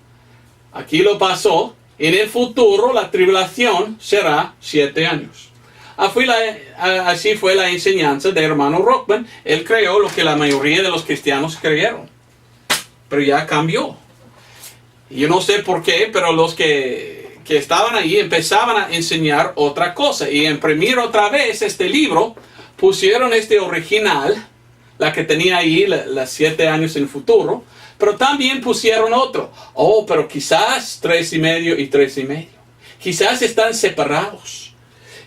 Speaker 1: Aquí lo pasó. En el futuro la tribulación será 7 años. Así fue la enseñanza de hermano Ruckman. Él creó lo que la mayoría de los cristianos creyeron. Pero ya cambió. Yo no sé por qué, pero los que que estaban ahí empezaban a enseñar otra cosa. Y imprimir otra vez este libro, pusieron este original, la que tenía ahí las 7 años en el futuro, pero también pusieron otro. Oh, pero quizás 3,5 y 3,5. Quizás están separados.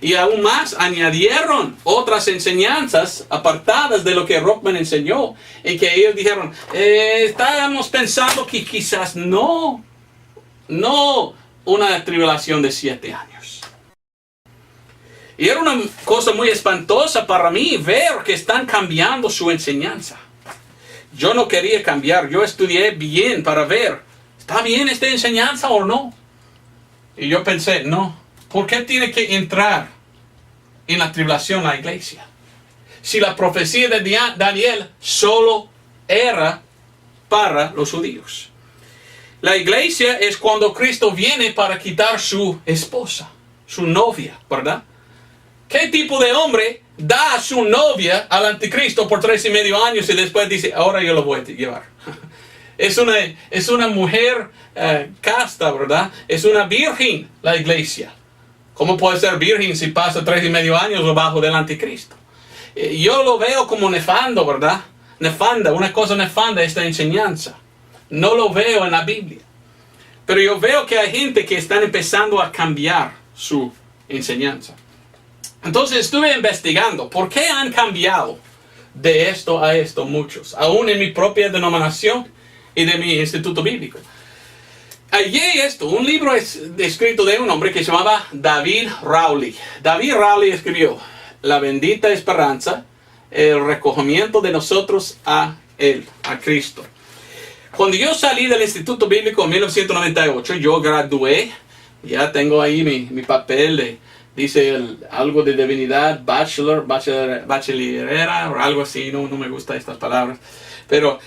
Speaker 1: Y aún más añadieron otras enseñanzas apartadas de lo que Ruckman enseñó. En que ellos dijeron, estábamos pensando que quizás no una tribulación de 7 años. Y era una cosa muy espantosa para mí ver que están cambiando su enseñanza. Yo no quería cambiar, yo estudié bien para ver, ¿está bien esta enseñanza o no? Y yo pensé, no, ¿por qué tiene que entrar en la tribulación la iglesia? Si la profecía de Daniel solo era para los judíos. La iglesia es cuando Cristo viene para quitar su esposa, su novia, ¿verdad? ¿Qué tipo de hombre da a su novia al anticristo por 3,5 años y después dice, ahora yo lo voy a llevar? Es una mujer casta, ¿verdad? Es una virgen la iglesia. ¿Cómo puede ser virgen si pasa 3,5 años debajo del anticristo? Yo lo veo como nefando, ¿verdad? Nefanda, una cosa nefanda esta enseñanza. No lo veo en la Biblia. Pero yo veo que hay gente que están empezando a cambiar su enseñanza. Entonces estuve investigando por qué han cambiado de esto a esto muchos, aún en mi propia denominación y de mi instituto bíblico. Hallé esto, un libro escrito de un hombre que se llamaba David Rowley. David Rowley escribió La bendita esperanza, el recogimiento de nosotros a Él, a Cristo. Cuando yo salí del instituto bíblico en 1998, yo gradué, ya tengo ahí mi papel dice algo de divinidad, bachillerera o algo así, no me gustan estas palabras. Pero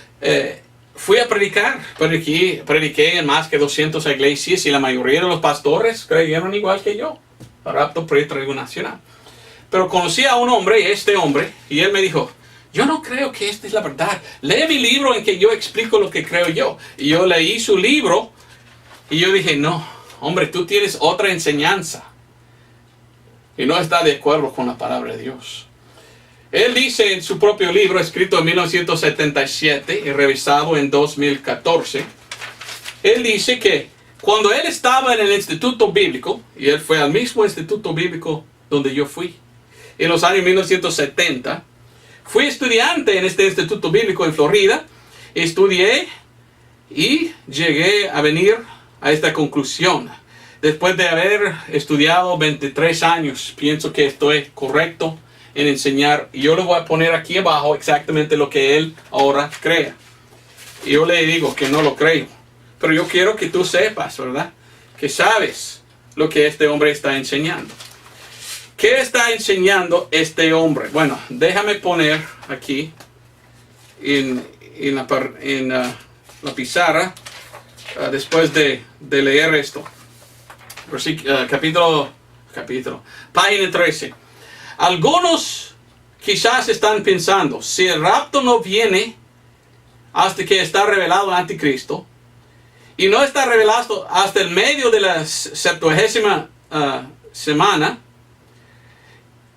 Speaker 1: fui a predicar, prediqué en más que 200 iglesias y la mayoría de los pastores creyeron igual que yo, rapto pretribulacional. Pero conocí a un hombre, y él me dijo, yo no creo que esta es la verdad. Lee mi libro en que yo explico lo que creo yo. Y yo leí su libro y yo dije, no, hombre, tú tienes otra enseñanza. Y no está de acuerdo con la palabra de Dios. Él dice en su propio libro, escrito en 1977 y revisado en 2014, él dice que cuando él estaba en el instituto bíblico, y él fue al mismo instituto bíblico donde yo fui, en los años 1970, fui estudiante en este instituto bíblico en Florida, estudié y llegué a venir a esta conclusión. Después de haber estudiado 23 años, pienso que estoy correcto en enseñar. Y yo le voy a poner aquí abajo exactamente lo que él ahora crea. Y yo le digo que no lo creo. Pero yo quiero que tú sepas, ¿verdad? Que sabes lo que este hombre está enseñando. ¿Qué está enseñando este hombre? Bueno, déjame poner aquí en la pizarra, después de leer esto. Página 13. Algunos quizás están pensando, si el rapto no viene hasta que está revelado el anticristo, y no está revelado hasta el medio de la 70ª semana,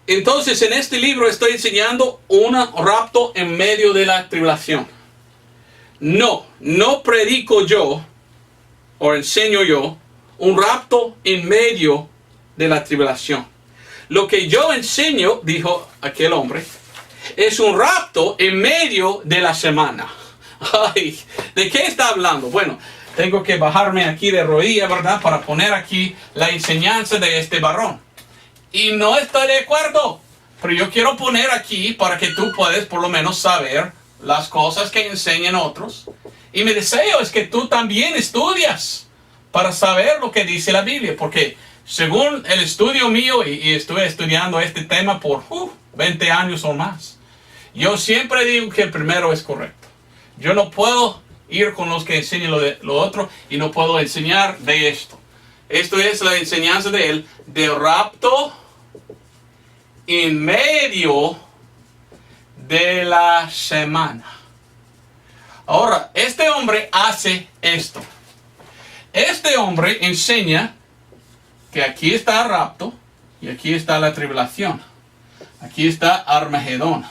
Speaker 1: entonces en este libro estoy enseñando un rapto en medio de la tribulación. No predico yo, o enseño yo, un rapto en medio de la tribulación. Lo que yo enseño, dijo aquel hombre, es un rapto en medio de la semana. Ay, ¿de qué está hablando? Bueno, tengo que bajarme aquí de rodillas, ¿verdad? Para poner aquí la enseñanza de este varón. Y no estoy de acuerdo, pero yo quiero poner aquí para que tú puedas por lo menos saber las cosas que enseñan otros. Y mi deseo es que tú también estudias para saber lo que dice la Biblia, porque según el estudio mío, y estuve estudiando este tema por 20 años o más, yo siempre digo que el primero es correcto. Yo no puedo ir con los que enseñan lo otro y no puedo enseñar de esto. Esto es la enseñanza de él, de rapto en medio de la semana. Ahora, este hombre hace esto. Este hombre enseña que aquí está el rapto y aquí está la tribulación. Aquí está Armagedón.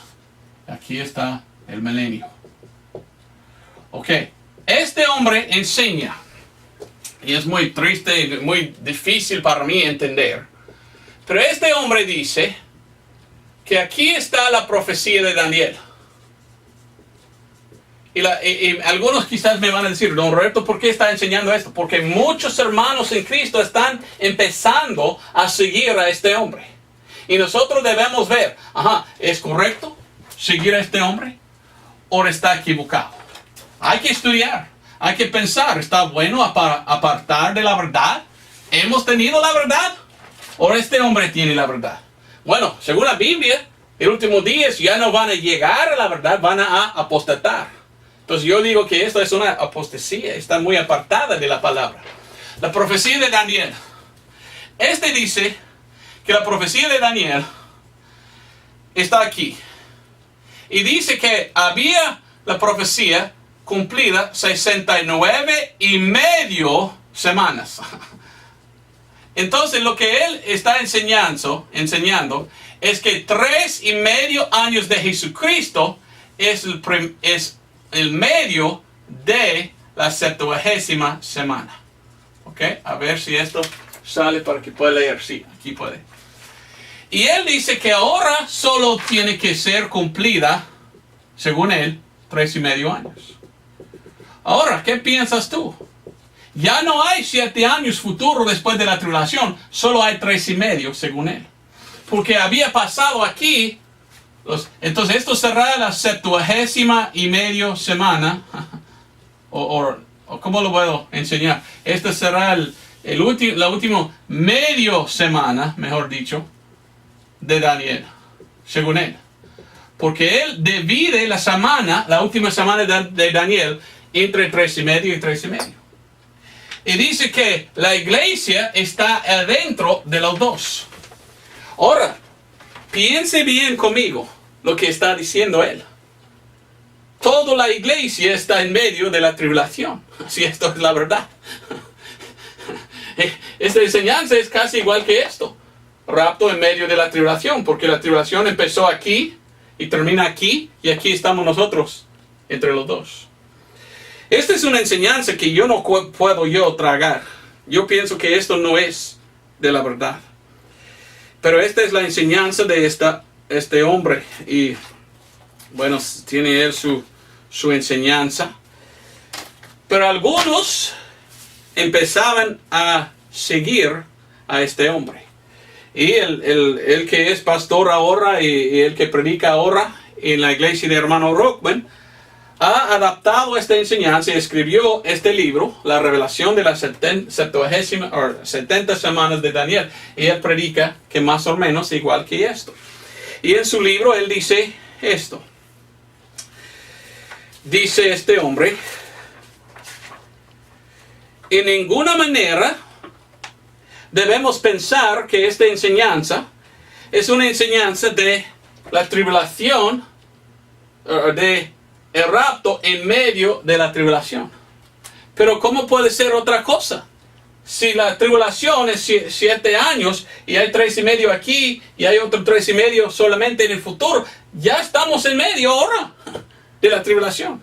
Speaker 1: Aquí está el milenio. Ok, este hombre enseña, y es muy triste y muy difícil para mí entender, pero este hombre dice que aquí está la profecía de Daniel. Y algunos quizás me van a decir, don Roberto, ¿por qué está enseñando esto? Porque muchos hermanos en Cristo están empezando a seguir a este hombre. Y nosotros debemos ver, ¿es correcto seguir a este hombre o está equivocado? Hay que estudiar, hay que pensar, ¿está bueno apartar de la verdad? ¿Hemos tenido la verdad o este hombre tiene la verdad? Bueno, según la Biblia, en los últimos días ya no van a llegar a la verdad, van a apostatar. Entonces yo digo que esto es una apostasía, está muy apartada de la palabra. La profecía de Daniel. Este dice que la profecía de Daniel está aquí. Y dice que había la profecía cumplida 69 y medio semanas. Entonces lo que él está enseñando es que 3.5 años de Jesucristo es el medio de la 70ª semana. Ok, a ver si esto sale para que pueda leer. Sí, aquí puede. Y él dice que ahora solo tiene que ser cumplida, según él, 3.5 años. Ahora, ¿qué piensas tú? Ya no hay 7 años futuros después de la tribulación, solo hay 3.5, según él. Porque había pasado aquí. Entonces esto será la 70ª semana. o ¿cómo lo puedo enseñar? Este será la última medio semana, mejor dicho, de Daniel, según él. Porque él divide la última semana de Daniel, entre 3.5 y 3.5. Y dice que la iglesia está adentro de los dos. Ahora, piense bien conmigo lo que está diciendo él. Toda la iglesia está en medio de la tribulación. Si esto es la verdad. Esta enseñanza es casi igual que esto. Rapto en medio de la tribulación. Porque la tribulación empezó aquí y termina aquí. Y aquí estamos nosotros entre los dos. Esta es una enseñanza que yo no puedo tragar. Yo pienso que esto no es de la verdad. Pero esta es la enseñanza de este hombre. Y bueno, tiene él su enseñanza. Pero algunos empezaban a seguir a este hombre. Y el que es pastor ahora y el que predica ahora en la iglesia de hermano Rockman ha adaptado esta enseñanza y escribió este libro, La Revelación de las 70 semanas de Daniel. Y él predica que más o menos igual que esto. Y en su libro él dice esto. Dice este hombre: en ninguna manera debemos pensar que esta enseñanza es una enseñanza de la tribulación, de el rapto en medio de la tribulación. Pero ¿cómo puede ser otra cosa? Si la tribulación es 7 años y hay 3.5 aquí y hay otro 3.5 solamente en el futuro, ya estamos en medio ahora de la tribulación.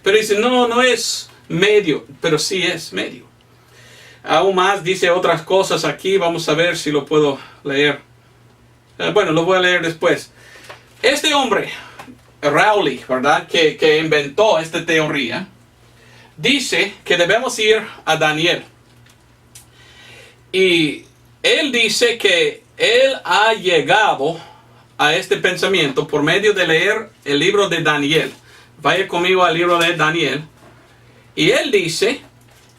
Speaker 1: Pero dice, no es medio, pero sí es medio. Aún más dice otras cosas aquí, vamos a ver si lo puedo leer. Bueno, lo voy a leer después. Este hombre, Rowley, ¿verdad? Que inventó esta teoría, dice que debemos ir a Daniel. Y él dice que él ha llegado a este pensamiento por medio de leer el libro de Daniel. Vaya conmigo al libro de Daniel. Y él dice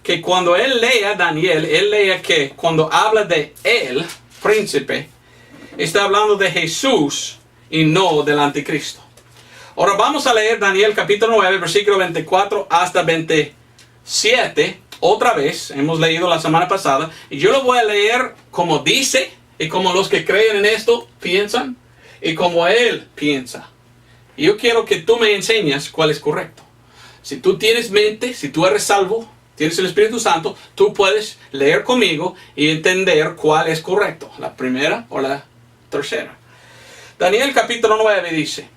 Speaker 1: que cuando él lea Daniel, él lea que cuando habla de él, príncipe, está hablando de Jesús y no del anticristo. Ahora vamos a leer Daniel capítulo 9, versículo 24 hasta 27. Otra vez, hemos leído la semana pasada. Y yo lo voy a leer como dice y como los que creen en esto piensan y como él piensa. Y yo quiero que tú me enseñes cuál es correcto. Si tú tienes mente, si tú eres salvo, tienes el Espíritu Santo, tú puedes leer conmigo y entender cuál es correcto, la primera o la tercera. Daniel capítulo 9 dice,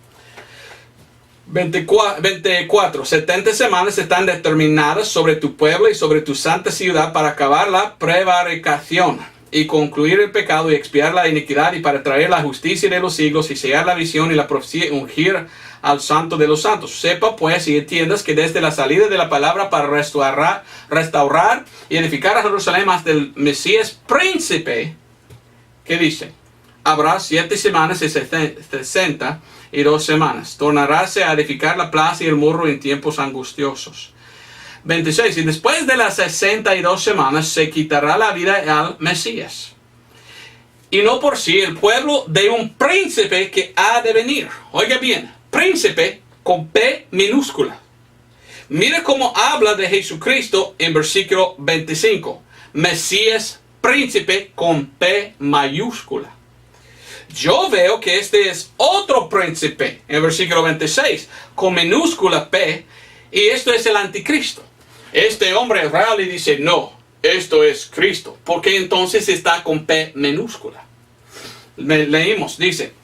Speaker 1: 24, 70 semanas están determinadas sobre tu pueblo y sobre tu santa ciudad para acabar la prevaricación y concluir el pecado y expiar la iniquidad y para traer la justicia de los siglos y sellar la visión y la profecía y ungir al santo de los santos. Sepa pues y entiendas que desde la salida de la palabra para restaurar y edificar a Jerusalén hasta el Mesías príncipe, ¿qué dice? Habrá 7 semanas y 62 semanas. Tornaráse a edificar la plaza y el muro en tiempos angustiosos. 26. Y después de las 62 semanas se quitará la vida al Mesías. Y no por sí el pueblo de un príncipe que ha de venir. Oiga bien, príncipe con P minúscula. Mire cómo habla de Jesucristo en versículo 25. Mesías príncipe con P mayúscula. Yo veo que este es otro príncipe en versículo 26 con minúscula P y esto es el anticristo. Este hombre real y dice no, esto es Cristo. Porque entonces está con P minúscula. Leímos, dice,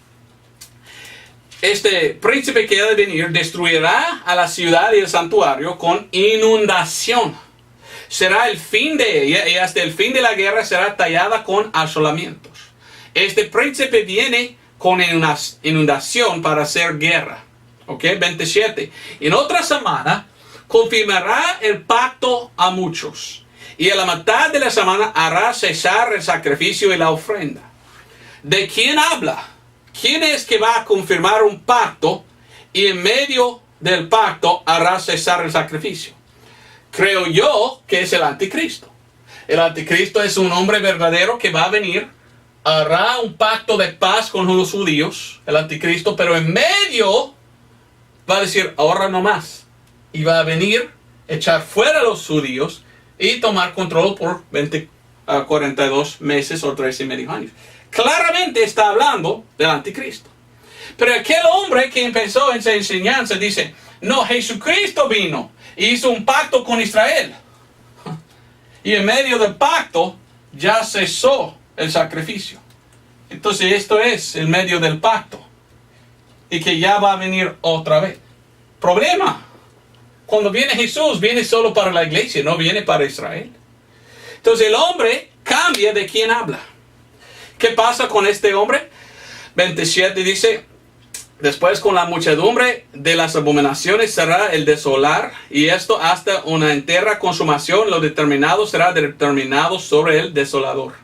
Speaker 1: este príncipe que ha de venir destruirá a la ciudad y el santuario con inundación. Será el fin de ella y hasta el fin de la guerra será tallada con asolamientos. Este príncipe viene con inundación para hacer guerra. Ok, 27. En otra semana confirmará el pacto a muchos. Y a la mitad de la semana hará cesar el sacrificio y la ofrenda. ¿De quién habla? ¿Quién es que va a confirmar un pacto y en medio del pacto hará cesar el sacrificio? Creo yo que es el anticristo. El anticristo es un hombre verdadero que va a venir, hará un pacto de paz con los judíos, el anticristo, pero en medio va a decir, ahora no más. Y va a venir, echar fuera a los judíos y tomar control por 42 meses o 3,5 años. Claramente está hablando del anticristo. Pero aquel hombre que empezó en esa enseñanza dice, no, Jesucristo vino y hizo un pacto con Israel. Y en medio del pacto ya cesó el sacrificio. Entonces esto es el medio del pacto. Y que ya va a venir otra vez. Problema. Cuando viene Jesús, viene solo para la iglesia, no viene para Israel. Entonces el hombre cambia de quién habla. ¿Qué pasa con este hombre? 27 dice, después con la muchedumbre de las abominaciones será el desolar, y esto hasta una entera consumación, lo determinado será determinado sobre el desolador.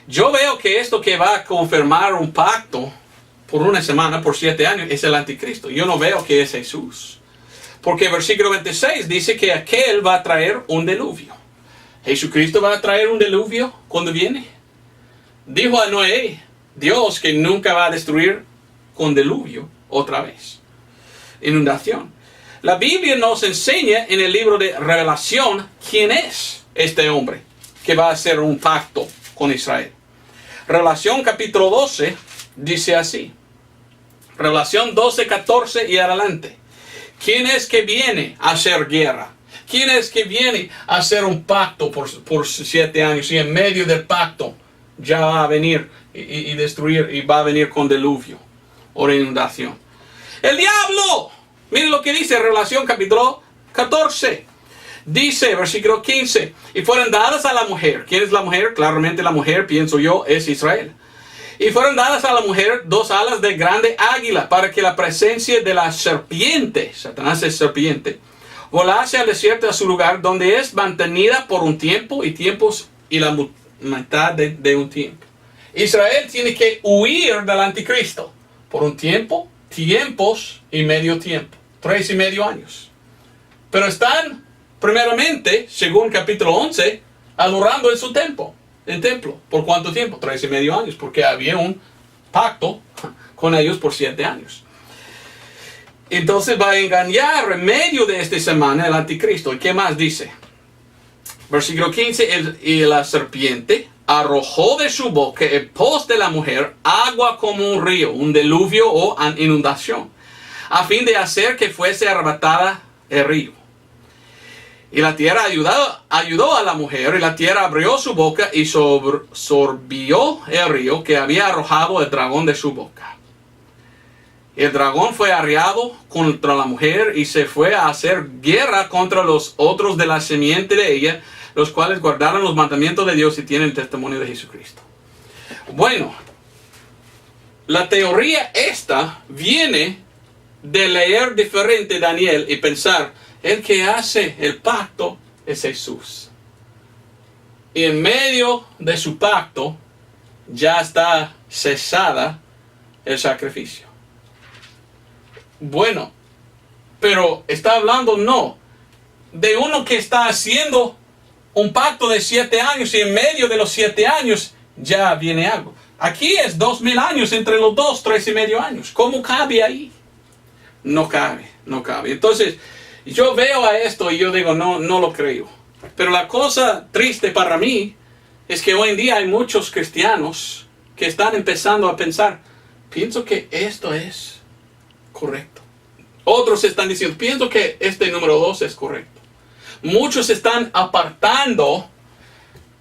Speaker 1: Yo veo que esto que va a confirmar un pacto por una semana, por 7 años, es el anticristo. Yo no veo que es Jesús. Porque el versículo 26 dice que aquel va a traer un diluvio. ¿Jesucristo va a traer un diluvio cuando viene? Dijo a Noé, Dios, que nunca va a destruir con diluvio otra vez. Inundación. La Biblia nos enseña en el libro de Revelación quién es este hombre que va a hacer un pacto con Israel. Revelación capítulo 12 dice así. Revelación 12, 14 y adelante. ¿Quién es que viene a hacer guerra? ¿Quién es que viene a hacer un pacto por 7 años? Y en medio del pacto ya va a venir y destruir y va a venir con diluvio o inundación. El diablo. Miren lo que dice Revelación capítulo 14. Dice, versículo 15, y fueron dadas a la mujer. ¿Quién es la mujer? Claramente la mujer, pienso yo, es Israel. Y fueron dadas a la mujer 2 alas de grande águila para que la presencia de la serpiente, Satanás es serpiente, volase al desierto a su lugar donde es mantenida por un tiempo y tiempos y la mitad de un tiempo. Israel tiene que huir del anticristo por un tiempo, tiempos y medio tiempo. 3,5 años. Pero están, primeramente, según capítulo 11, adorando en su templo. ¿Por cuánto tiempo? 3,5 años. Porque había un pacto con ellos por 7 años. Entonces va a engañar en medio de esta semana el anticristo. ¿Y qué más dice? Versículo 15. Y la serpiente arrojó de su boca en pos de la mujer agua como un río, un diluvio o inundación, a fin de hacer que fuese arrebatada el río. Y la tierra ayudó a la mujer, y la tierra abrió su boca y sorbió el río que había arrojado el dragón de su boca. Y el dragón fue arriado contra la mujer y se fue a hacer guerra contra los otros de la simiente de ella, los cuales guardaron los mandamientos de Dios y tienen el testimonio de Jesucristo. Bueno, la teoría esta viene de leer diferente Daniel y pensar, el que hace el pacto es Jesús. Y en medio de su pacto ya está cesada el sacrificio. Bueno, pero está hablando no de uno que está haciendo un pacto de 7 años y en medio de los 7 años ya viene algo. Aquí es 2000 años entre los dos, 3,5 años. ¿Cómo cabe ahí? No cabe. Entonces, yo veo a esto y yo digo, no lo creo. Pero la cosa triste para mí es que hoy en día hay muchos cristianos que están empezando a pensar, pienso que esto es correcto. Otros están diciendo, pienso que este número 2 es correcto. Muchos están apartando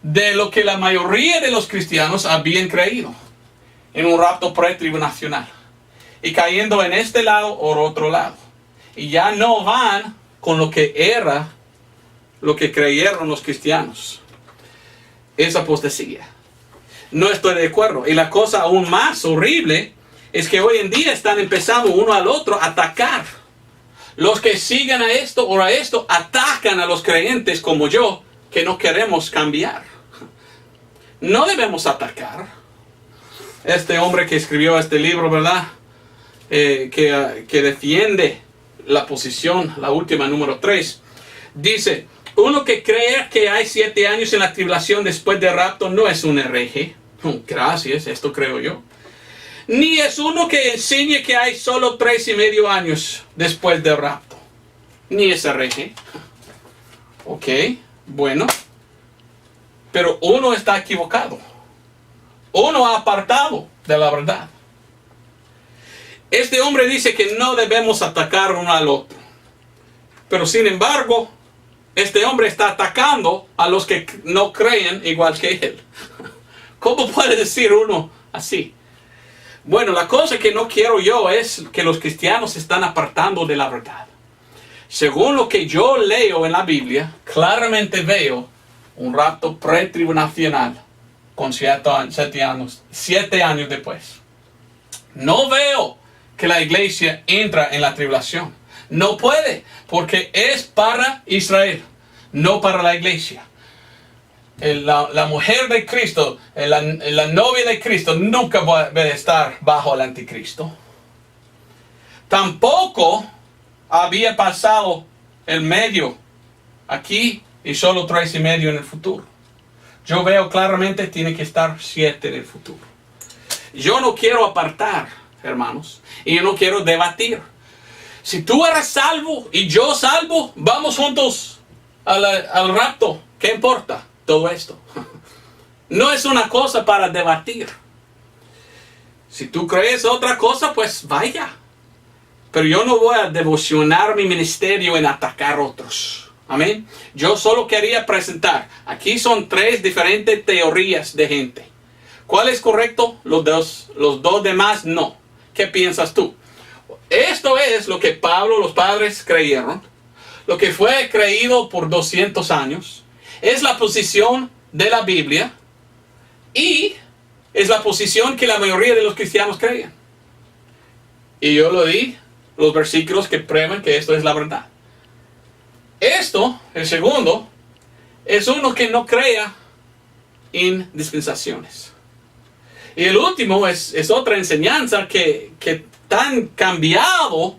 Speaker 1: de lo que la mayoría de los cristianos habían creído en un rapto pretribulacional y cayendo en este lado o otro lado. Y ya no van con lo que era, lo que creyeron los cristianos. Es apostasía. No estoy de acuerdo. Y la cosa aún más horrible es que hoy en día están empezando uno al otro a atacar. Los que siguen a esto o a esto atacan a los creyentes como yo, que no queremos cambiar. No debemos atacar. Este hombre que escribió este libro, ¿verdad? Que defiende la posición, la última, número 3, dice, uno que cree que hay 7 años en la tribulación después del rapto no es un hereje. Gracias, esto creo yo. Ni es uno que enseñe que hay solo 3,5 años después del rapto. Ni es hereje. Ok, bueno. Pero uno está equivocado. Uno ha apartado de la verdad. Este hombre dice que no debemos atacar uno al otro. Pero sin embargo, este hombre está atacando a los que no creen igual que él. ¿Cómo puede decir uno así? Bueno, la cosa que no quiero yo es que los cristianos se están apartando de la verdad. Según lo que yo leo en la Biblia, claramente veo un rapto pretribulacional con 7 años después. No veo que la iglesia entra en la tribulación. No puede, porque es para Israel, no para la iglesia. La mujer de Cristo, la novia de Cristo, nunca va a estar bajo el anticristo. Tampoco había pasado el medio aquí y solo 3,5 en el futuro. Yo veo claramente tiene que estar 7 en el futuro. Yo no quiero apartar, hermanos, y yo no quiero debatir. Si tú eres salvo y yo salvo, vamos juntos al rapto. ¿Qué importa todo esto? No es una cosa para debatir. Si tú crees otra cosa, pues vaya. Pero yo no voy a devocionar mi ministerio en atacar a otros. Amén. Yo solo quería presentar. Aquí son 3 diferentes teorías de gente. ¿Cuál es correcto? Los dos demás no. ¿Qué piensas tú? Esto es lo que Pablo, los padres creyeron. Lo que fue creído por 200 años. Es la posición de la Biblia. Y es la posición que la mayoría de los cristianos creían. Y yo lo di los versículos que prueban que esto es la verdad. Esto, el segundo, es uno que no crea en dispensaciones. Y el último es otra enseñanza que tan cambiado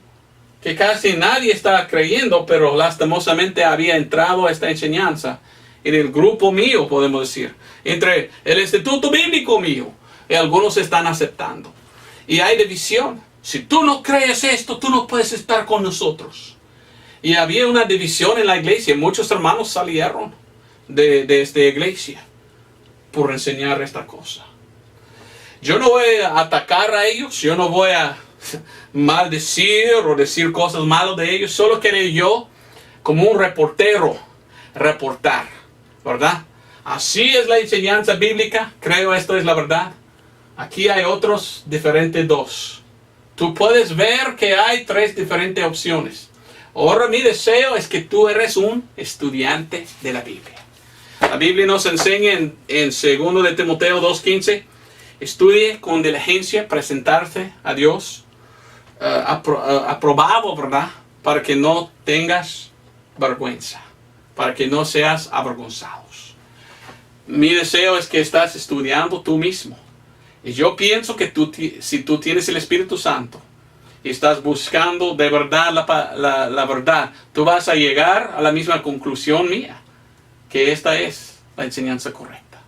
Speaker 1: que casi nadie está creyendo, pero lastimosamente había entrado esta enseñanza en el grupo mío, podemos decir, entre el instituto bíblico mío, y algunos están aceptando. Y hay división. Si tú no crees esto, tú no puedes estar con nosotros. Y había una división en la iglesia. Muchos hermanos salieron de esta iglesia por enseñar esta cosa. Yo no voy a atacar a ellos. Yo no voy a maldecir o decir cosas malas de ellos. Solo quiero yo, como un reportero, reportar, ¿verdad? Así es la enseñanza bíblica, creo esto es la verdad. Aquí hay otros diferentes dos. Tú puedes ver que hay tres diferentes opciones. Ahora mi deseo es que tú eres un estudiante de la Biblia. La Biblia nos enseña en 2 de Timoteo 2:15, estudie con diligencia presentarse a Dios aprobado, ¿verdad? Para que no tengas vergüenza, para que no seas avergonzados. Mi deseo es que estás estudiando tú mismo. Y yo pienso que si tú tienes el Espíritu Santo y estás buscando de verdad la verdad, tú vas a llegar a la misma conclusión mía, que esta es la enseñanza correcta.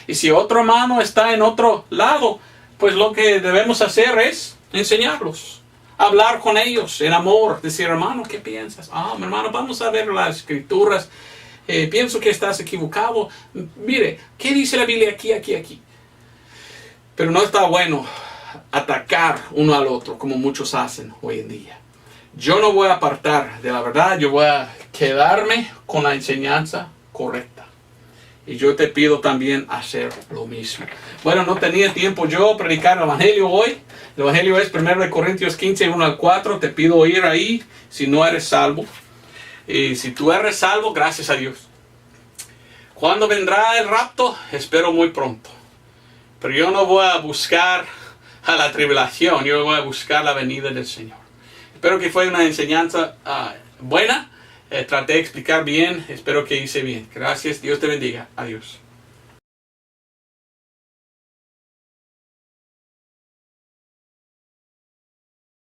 Speaker 1: Y si otro hermano está en otro lado, pues lo que debemos hacer es enseñarlos, hablar con ellos en amor, decir, hermano, ¿qué piensas? Mi hermano, vamos a ver las escrituras, pienso que estás equivocado, mire, ¿qué dice la Biblia aquí? Pero no está bueno atacar uno al otro como muchos hacen hoy en día. Yo no voy a apartar de la verdad, yo voy a quedarme con la enseñanza correcta. Y yo te pido también hacer lo mismo. Bueno, no tenía tiempo yo predicar el Evangelio hoy. El Evangelio es 1 Corintios 15, 1 al 4. Te pido ir ahí si no eres salvo. Y si tú eres salvo, gracias a Dios. ¿Cuándo vendrá el rapto? Espero muy pronto. Pero yo no voy a buscar a la tribulación, yo voy a buscar la venida del Señor. Espero que fue una enseñanza buena. Traté de explicar bien, espero que hice bien. Gracias, Dios te bendiga. Adiós.